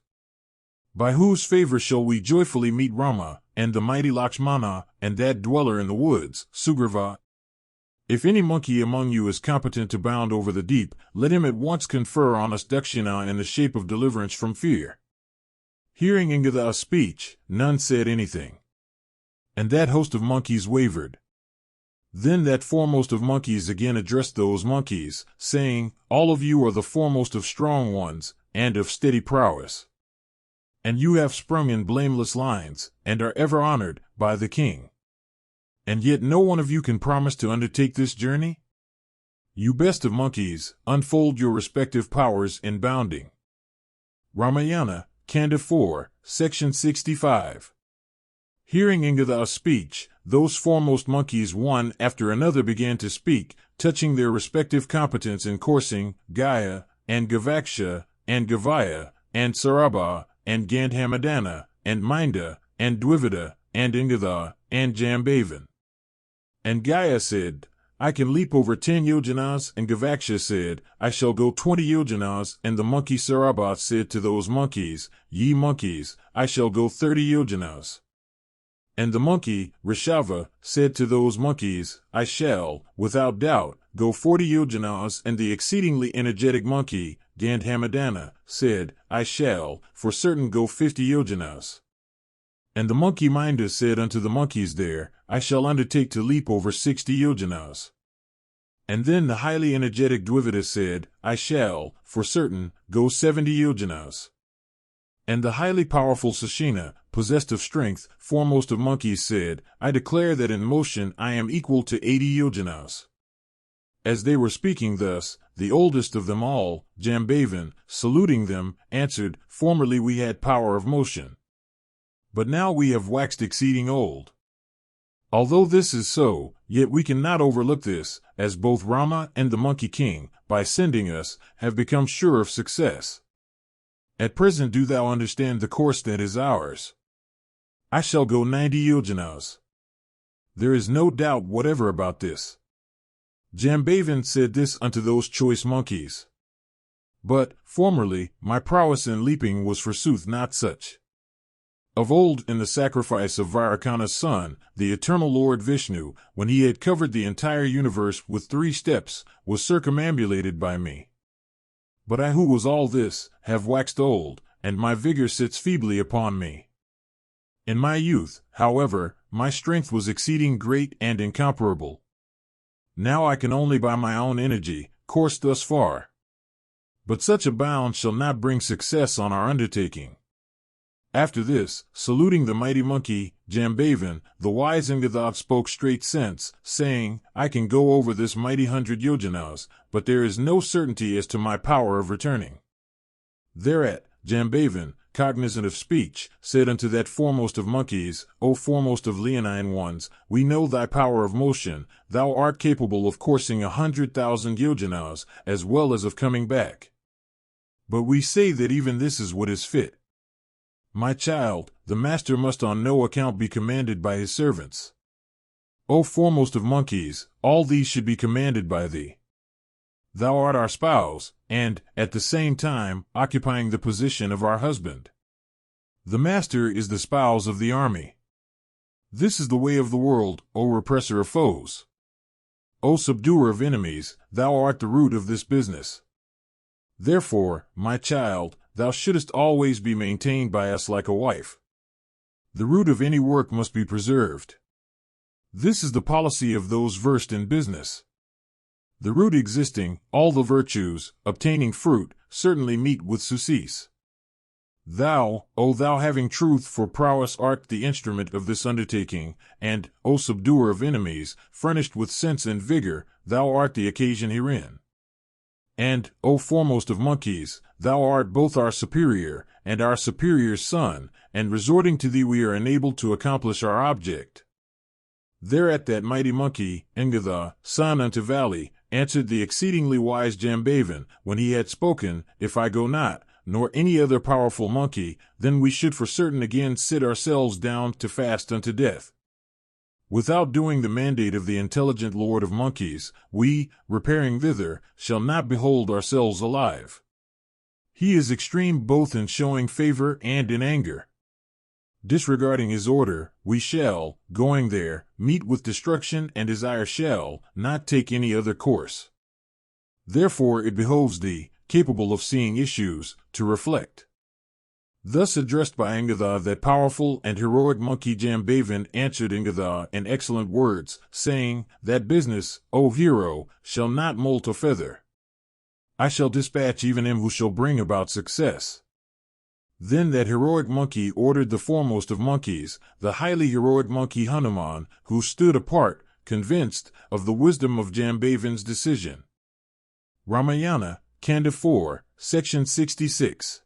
By whose favor shall we joyfully meet Rama, and the mighty Lakshmana, and that dweller in the woods, Sugriva? If any monkey among you is competent to bound over the deep, let him at once confer on us dakshina in the shape of deliverance from fear. Hearing Kishkindha's speech, none said anything. And that host of monkeys wavered. Then that foremost of monkeys again addressed those monkeys, saying, "All of you are the foremost of strong ones, and of steady prowess. And you have sprung in blameless lines, and are ever honored by the king. And yet no one of you can promise to undertake this journey? You best of monkeys, unfold your respective powers in bounding." Ramayana, Kanda 4, Section 65. Hearing Kishkindha's speech, those foremost monkeys one after another began to speak, touching their respective competence in coursing, Gaya, and Gavaksha, and Gavaya, and Sarabha, and Gandhamadana, and Minda, and Dvivida, and Kishkindha, and Jambavan. And Gaya said, "I can leap over 10 yojanas," and Gavaksha said, "I shall go 20 yojanas," and the monkey Sarabha said to those monkeys, "Ye monkeys, I shall go 30 yojanas." And the monkey, Rishava, said to those monkeys, "I shall, without doubt, go 40 yojanas," and the exceedingly energetic monkey, Gandhamadana, said, "I shall, for certain, go 50 yojanas." And the monkey Minda said unto the monkeys there, "I shall undertake to leap over 60 yojanas." And then the highly energetic Dvivida said, "I shall, for certain, go 70 yojanas." And the highly powerful Sashina, possessed of strength, foremost of monkeys, said, "I declare that in motion I am equal to 80 yojanas." As they were speaking thus, the oldest of them all, Jambavan, saluting them, answered, "Formerly we had power of motion, but now we have waxed exceeding old. Although this is so, yet we cannot overlook this, as both Rama and the Monkey King, by sending us, have become sure of success. At present do thou understand the course that is ours. I shall go 90 yojanas. There is no doubt whatever about this." Jambavan said this unto those choice monkeys. "But, formerly, my prowess in leaping was forsooth not such. Of old, in the sacrifice of Vairukana's son, the eternal Lord Vishnu, when he had covered the entire universe with 3 steps, was circumambulated by me. But I who was all this, have waxed old, and my vigor sits feebly upon me. In my youth, however, my strength was exceeding great and incomparable. Now I can only by my own energy course thus far. But such a bound shall not bring success on our undertaking. After this, saluting the mighty monkey, Jambavan, the wise Ingadha spoke straight sense, saying, I can go over this mighty 100 yojanas, but there is no certainty as to my power of returning. Thereat, Jambavan, cognizant of speech, said unto that foremost of monkeys, O foremost of leonine ones, we know thy power of motion, thou art capable of coursing 100,000 yojanas, as well as of coming back. But we say that even this is what is fit. My child, the master must on no account be commanded by his servants. O foremost of monkeys, all these should be commanded by thee. Thou art our spouse, and, at the same time, occupying the position of our husband. The master is the spouse of the army. This is the way of the world, O repressor of foes. O subduer of enemies, thou art the root of this business. Therefore, my child, thou shouldest always be maintained by us like a wife. The root of any work must be preserved. This is the policy of those versed in business. The root existing, all the virtues, obtaining fruit, certainly meet with success. Thou, O thou having truth for prowess art the instrument of this undertaking, and, O subduer of enemies, furnished with sense and vigor, thou art the occasion herein. And, O foremost of monkeys, thou art both our superior, and our superior's son, and resorting to thee we are enabled to accomplish our object. Thereat that mighty monkey, Ingatha, son unto Valley, answered the exceedingly wise Jambavan, when he had spoken, If I go not, nor any other powerful monkey, then we should for certain again sit ourselves down to fast unto death. Without doing the mandate of the intelligent lord of monkeys, we, repairing thither, shall not behold ourselves alive. He is extreme both in showing favor and in anger. Disregarding his order, we shall, going there, meet with destruction, and desire shall not take any other course. Therefore it behoves thee, capable of seeing issues, to reflect. Thus addressed by Ingatha, that powerful and heroic monkey Jambavan answered Ingatha in excellent words, saying, That business, O hero, shall not molt or feather. I shall dispatch even him who shall bring about success. Then that heroic monkey ordered the foremost of monkeys, the highly heroic monkey Hanuman, who stood apart, convinced of the wisdom of Jambavan's decision. Ramayana, Kanda 4, Section 66.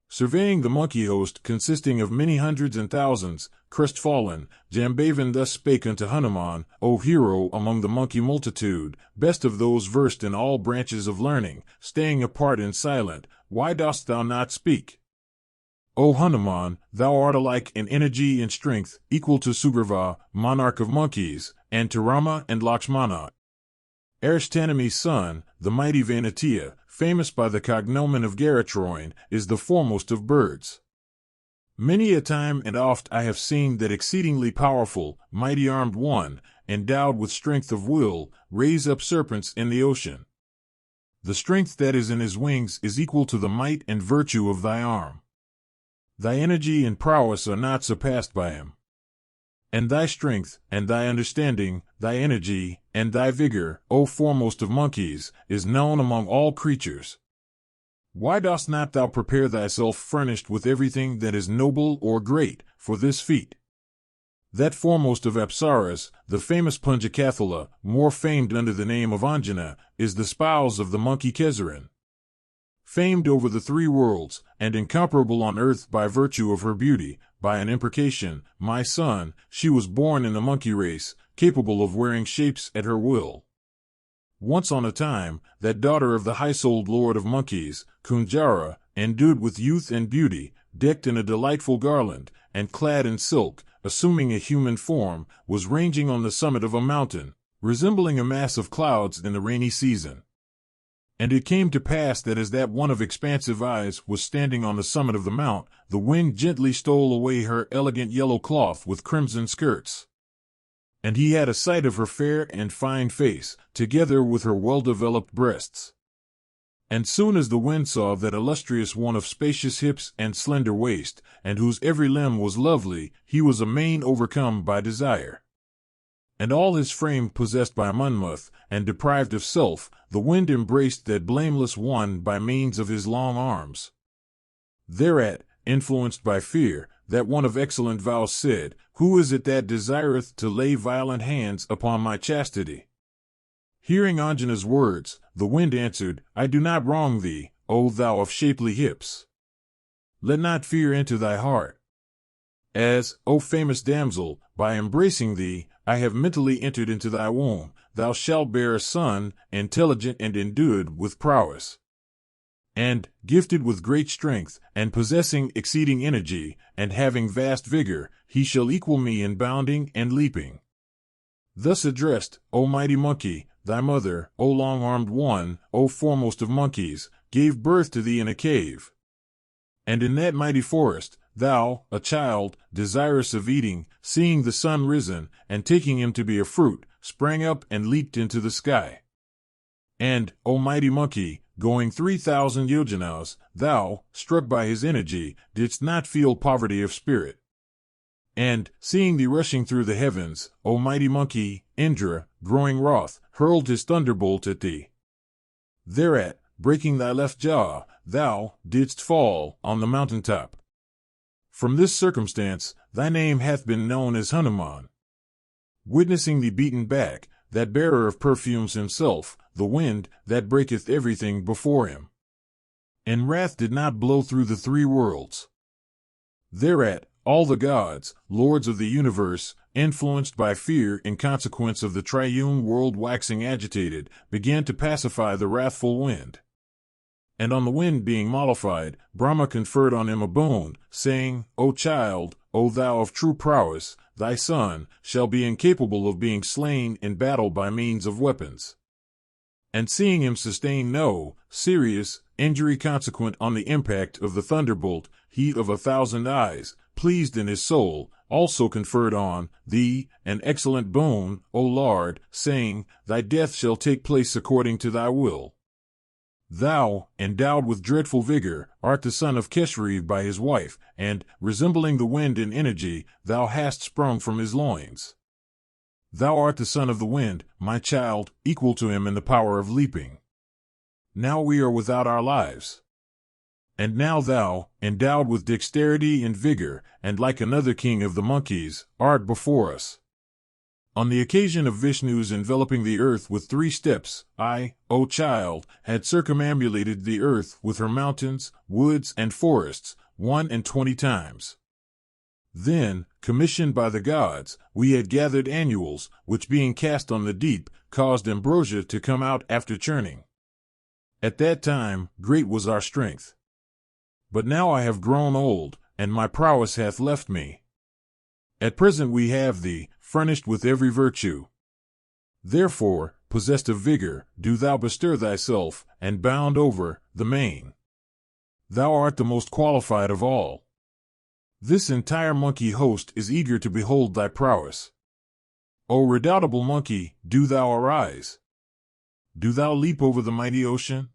Surveying the monkey host consisting of many hundreds and thousands, crestfallen, Jambavan thus spake unto Hanuman, O hero among the monkey multitude, best of those versed in all branches of learning, staying apart and silent, why dost thou not speak? O Hanuman, thou art alike in energy and strength, equal to Sugriva, monarch of monkeys, and to Rama and Lakshmana. Arishtanami's son, the mighty Vanatiya, famous by the cognomen of Garatroin, is the foremost of birds. Many a time and oft I have seen that exceedingly powerful, mighty armed one, endowed with strength of will, raise up serpents in the ocean. The strength that is in his wings is equal to the might and virtue of thy arm. Thy energy and prowess are not surpassed by him. And thy strength, and thy understanding, thy energy, and thy vigor, O foremost of monkeys, is known among all creatures. Why dost not thou prepare thyself furnished with everything that is noble or great, for this feat? That foremost of Apsaras, the famous Punjakathula, more famed under the name of Anjana, is the spouse of the monkey Kesaran. Famed over the three worlds, and incomparable on earth by virtue of her beauty, by an imprecation, my son, she was born in the monkey race, capable of wearing shapes at her will. Once on a time, that daughter of the high-souled lord of monkeys, Kunjara, endued with youth and beauty, decked in a delightful garland, and clad in silk, assuming a human form, was ranging on the summit of a mountain, resembling a mass of clouds in the rainy season. And it came to pass that as that one of expansive eyes was standing on the summit of the mount, the wind gently stole away her elegant yellow cloth with crimson skirts. And he had a sight of her fair and fine face, together with her well-developed breasts. And soon as the wind saw that illustrious one of spacious hips and slender waist, and whose every limb was lovely, he was amain overcome by desire. And all his frame possessed by Manmatha, and deprived of self, the wind embraced that blameless one by means of his long arms. Thereat, influenced by fear, that one of excellent vows said, Who is it that desireth to lay violent hands upon my chastity? Hearing Anjana's words, the wind answered, I do not wrong thee, O thou of shapely hips. Let not fear enter thy heart. As, O famous damsel, by embracing thee, I have mentally entered into thy womb, thou shalt bear a son, intelligent and endued with prowess, and gifted with great strength, and possessing exceeding energy, and having vast vigor, he shall equal me in bounding and leaping. Thus addressed, O mighty monkey, thy mother, O long-armed one, O foremost of monkeys, gave birth to thee in a cave. And in that mighty forest, thou, a child, desirous of eating, seeing the sun risen, and taking him to be a fruit, sprang up and leaped into the sky. And, O mighty monkey, going 3,000 yojanas, thou, struck by his energy, didst not feel poverty of spirit. And, seeing thee rushing through the heavens, O mighty monkey, Indra, growing wroth, hurled his thunderbolt at thee. Thereat, breaking thy left jaw, thou didst fall on the mountain top. From this circumstance, thy name hath been known as Hanuman. Witnessing thee beaten back, that bearer of perfumes himself, the wind, that breaketh everything before him, and wrath did not blow through the three worlds. Thereat, all the gods, lords of the universe, influenced by fear in consequence of the triune world waxing agitated, began to pacify the wrathful wind. And on the wind being mollified, Brahma conferred on him a boon, saying, O child, O thou of true prowess, thy son shall be incapable of being slain in battle by means of weapons. And seeing him sustain no serious injury consequent on the impact of the thunderbolt, he of 1,000 eyes, pleased in his soul, also conferred on thee an excellent boon, O Lord, saying, Thy death shall take place according to thy will. Thou, endowed with dreadful vigor, art the son of Keshri by his wife, and, resembling the wind in energy, thou hast sprung from his loins. Thou art the son of the wind, my child, equal to him in the power of leaping. Now we are without our lives. And now thou, endowed with dexterity and vigor, and like another king of the monkeys, art before us. On the occasion of Vishnu's enveloping the earth with 3 steps, I, O child, had circumambulated the earth with her mountains, woods, and forests, 21 times. Then, commissioned by the gods, we had gathered annuals, which being cast on the deep, caused ambrosia to come out after churning. At that time, great was our strength. But now I have grown old, and my prowess hath left me. At present we have thee, furnished with every virtue. Therefore, possessed of vigor, do thou bestir thyself, and bound over the main. Thou art the most qualified of all. This entire monkey host is eager to behold thy prowess. O redoubtable monkey, do thou arise. Do thou leap over the mighty ocean?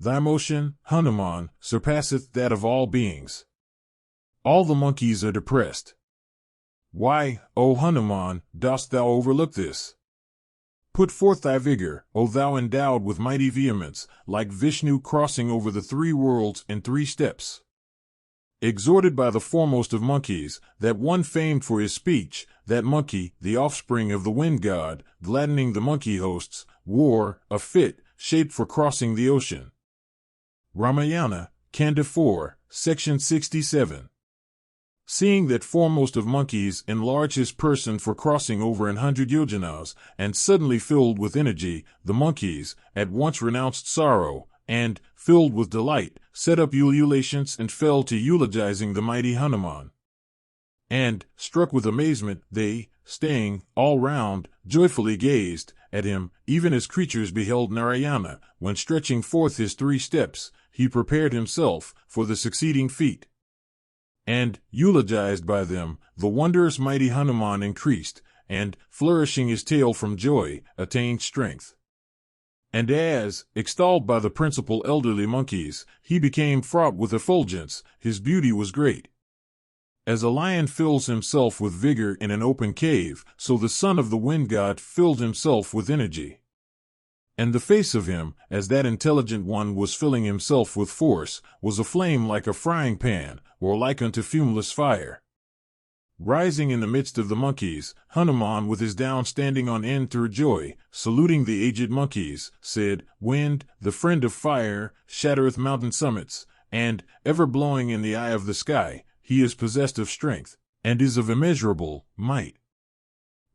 Thy motion, Hanuman, surpasseth that of all beings. All the monkeys are depressed. Why, O Hanuman, dost thou overlook this? Put forth thy vigor, O thou endowed with mighty vehemence, like Vishnu crossing over the 3 worlds in 3 steps. Exhorted by the foremost of monkeys, that one famed for his speech, that monkey, the offspring of the wind god, gladdening the monkey hosts, wore a fit shaped for crossing the ocean. Ramayana, Kanda 4, Section 67. Seeing that foremost of monkeys enlarge his person for crossing over 100 yojanas, and suddenly filled with energy, the monkeys, at once renounced sorrow, and, filled with delight, set up ululations and fell to eulogizing the mighty Hanuman. And, struck with amazement, they, staying, all round, joyfully gazed at him, even as creatures beheld Narayana, when stretching forth his 3 steps, he prepared himself for the succeeding feat. And, eulogized by them, the wondrous mighty Hanuman increased, and, flourishing his tail from joy, attained strength. And as, extolled by the principal elderly monkeys, he became fraught with effulgence, his beauty was great. As a lion fills himself with vigor in an open cave, so the son of the wind god filled himself with energy. And the face of him, as that intelligent one was filling himself with force, was aflame like a frying pan, or like unto fumeless fire. Rising in the midst of the monkeys, Hanuman, with his down standing on end through joy, saluting the aged monkeys, said, Wind, the friend of fire, shattereth mountain summits, and, ever blowing in the eye of the sky, he is possessed of strength, and is of immeasurable might.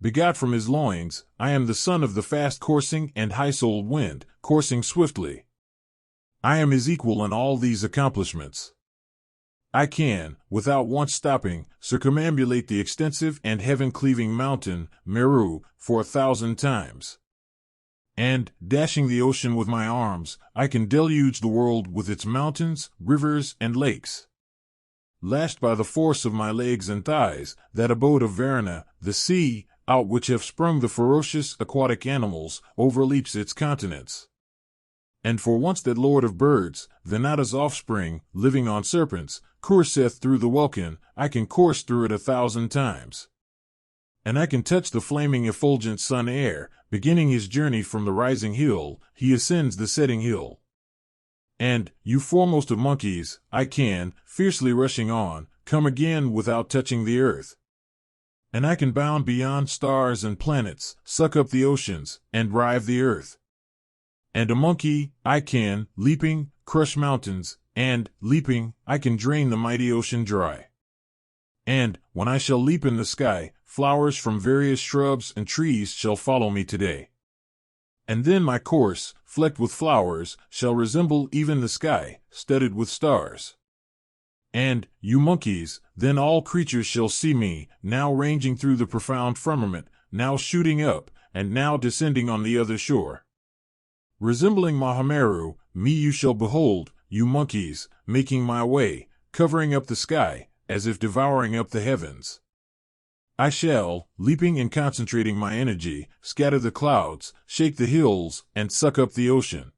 Begot from his loins, I am the son of the fast-coursing and high-souled wind, coursing swiftly. I am his equal in all these accomplishments. I can, without once stopping, circumambulate the extensive and heaven-cleaving mountain, Meru, for 1,000 times. And, dashing the ocean with my arms, I can deluge the world with its mountains, rivers, and lakes. Lashed by the force of my legs and thighs, that abode of Ravana, the sea, out which have sprung the ferocious aquatic animals, overleaps its continents. And for once that lord of birds, Vinata's offspring, living on serpents, courseth through the welkin, I can course through it 1,000 times. And I can touch the flaming effulgent sun ere, beginning his journey from the rising hill, he ascends the setting hill. And, you foremost of monkeys, I can, fiercely rushing on, come again without touching the earth. And I can bound beyond stars and planets, suck up the oceans, and rive the earth. And a monkey, I can, leaping, crush mountains, and, leaping, I can drain the mighty ocean dry. And, when I shall leap in the sky, flowers from various shrubs and trees shall follow me today. And then my course, flecked with flowers, shall resemble even the sky, studded with stars. And, you monkeys, then all creatures shall see me, now ranging through the profound firmament, now shooting up, and now descending on the other shore. Resembling Mahameru, me you shall behold, you monkeys, making my way, covering up the sky, as if devouring up the heavens. I shall, leaping and concentrating my energy, scatter the clouds, shake the hills, and suck up the ocean.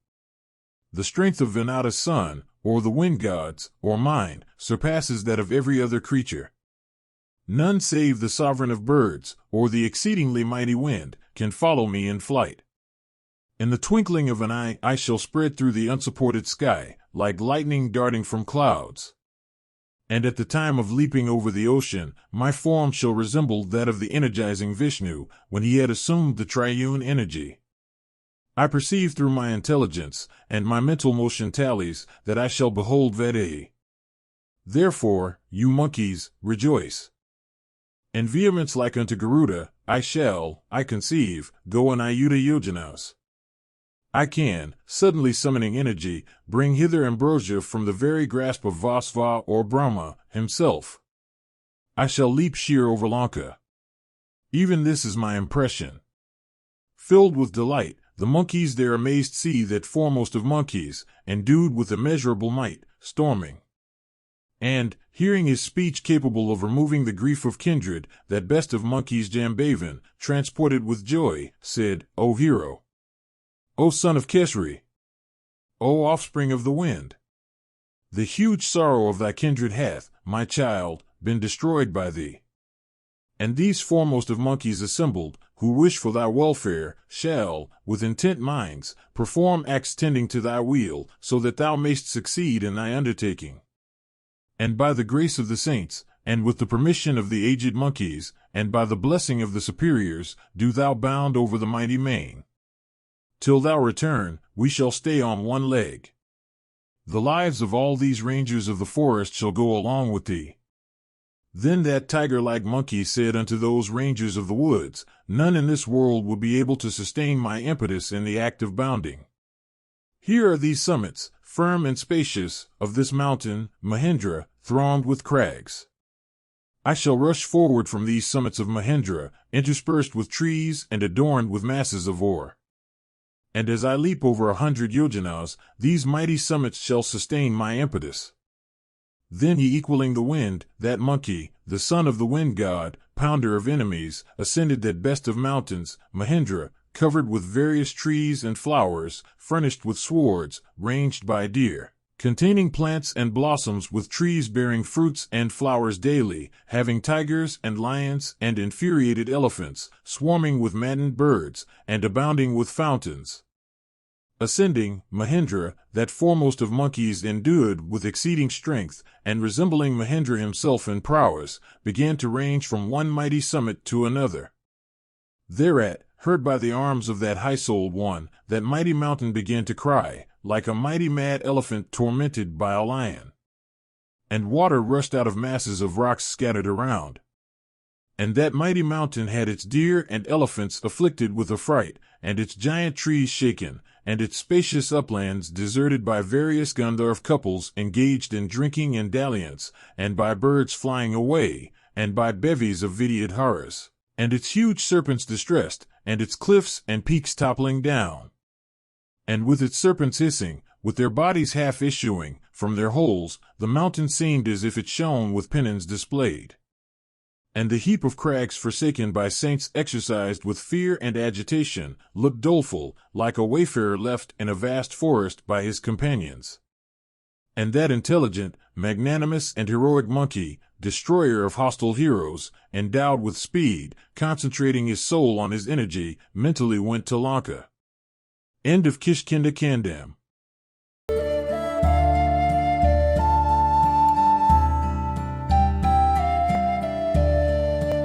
The strength of Vinata's son, or the wind gods, or mine, surpasses that of every other creature. None save the sovereign of birds, or the exceedingly mighty wind, can follow me in flight. In the twinkling of an eye I shall spread through the unsupported sky, like lightning darting from clouds. And at the time of leaping over the ocean, my form shall resemble that of the energizing Vishnu, when he had assumed the triune energy. I perceive through my intelligence, and my mental motion tallies, that I shall behold Vaidehi. Therefore, you monkeys, rejoice. In vehemence like unto Garuda, I shall, I conceive, go in Ayodhya yojanas. I can, suddenly summoning energy, bring hither ambrosia from the very grasp of Vasva or Brahma himself. I shall leap sheer over Lanka. Even this is my impression. Filled with delight, the monkeys their amazed see that foremost of monkeys, endued with immeasurable might, storming. And, hearing his speech capable of removing the grief of kindred, that best of monkeys Jambavan, transported with joy, said, O hero! O son of Keshri! O offspring of the wind! The huge sorrow of thy kindred hath, my child, been destroyed by thee. And these foremost of monkeys assembled, who wish for thy welfare, shall, with intent minds, perform acts tending to thy weal, so that thou mayst succeed in thy undertaking. And by the grace of the saints, and with the permission of the aged monkeys, and by the blessing of the superiors, do thou bound over the mighty main. Till thou return, we shall stay on one leg. The lives of all these rangers of the forest shall go along with thee. Then that tiger-like monkey said unto those rangers of the woods, None in this world will be able to sustain my impetus in the act of bounding. Here are these summits, firm and spacious, of this mountain, Mahendra, thronged with crags. I shall rush forward from these summits of Mahendra, interspersed with trees and adorned with masses of ore. And as I leap over 100 yojanas, these mighty summits shall sustain my impetus. Then he, equaling the wind, that monkey, the son of the wind god, pounder of enemies, ascended that best of mountains, Mahendra, covered with various trees and flowers, furnished with swords, ranged by deer, containing plants and blossoms with trees bearing fruits and flowers daily, having tigers and lions and infuriated elephants, swarming with maddened birds, and abounding with fountains. Ascending, Mahendra, that foremost of monkeys endued with exceeding strength, and resembling Mahendra himself in prowess, began to range from one mighty summit to another. Thereat, heard by the arms of that high-souled one, that mighty mountain began to cry, like a mighty mad elephant tormented by a lion. And water rushed out of masses of rocks scattered around. And that mighty mountain had its deer and elephants afflicted with affright, and its giant trees shaken, and its spacious uplands deserted by various Gandharv couples engaged in drinking and dalliance, and by birds flying away, and by bevies of Vidyadharas, and its huge serpents distressed, and its cliffs and peaks toppling down. And with its serpents hissing, with their bodies half issuing from their holes, the mountain seemed as if it shone with pennons displayed. And the heap of crags forsaken by saints exercised with fear and agitation, looked doleful, like a wayfarer left in a vast forest by his companions. And that intelligent, magnanimous and heroic monkey, destroyer of hostile heroes, endowed with speed, concentrating his soul on his energy, mentally went to Lanka. End of Kishkindha Kandam.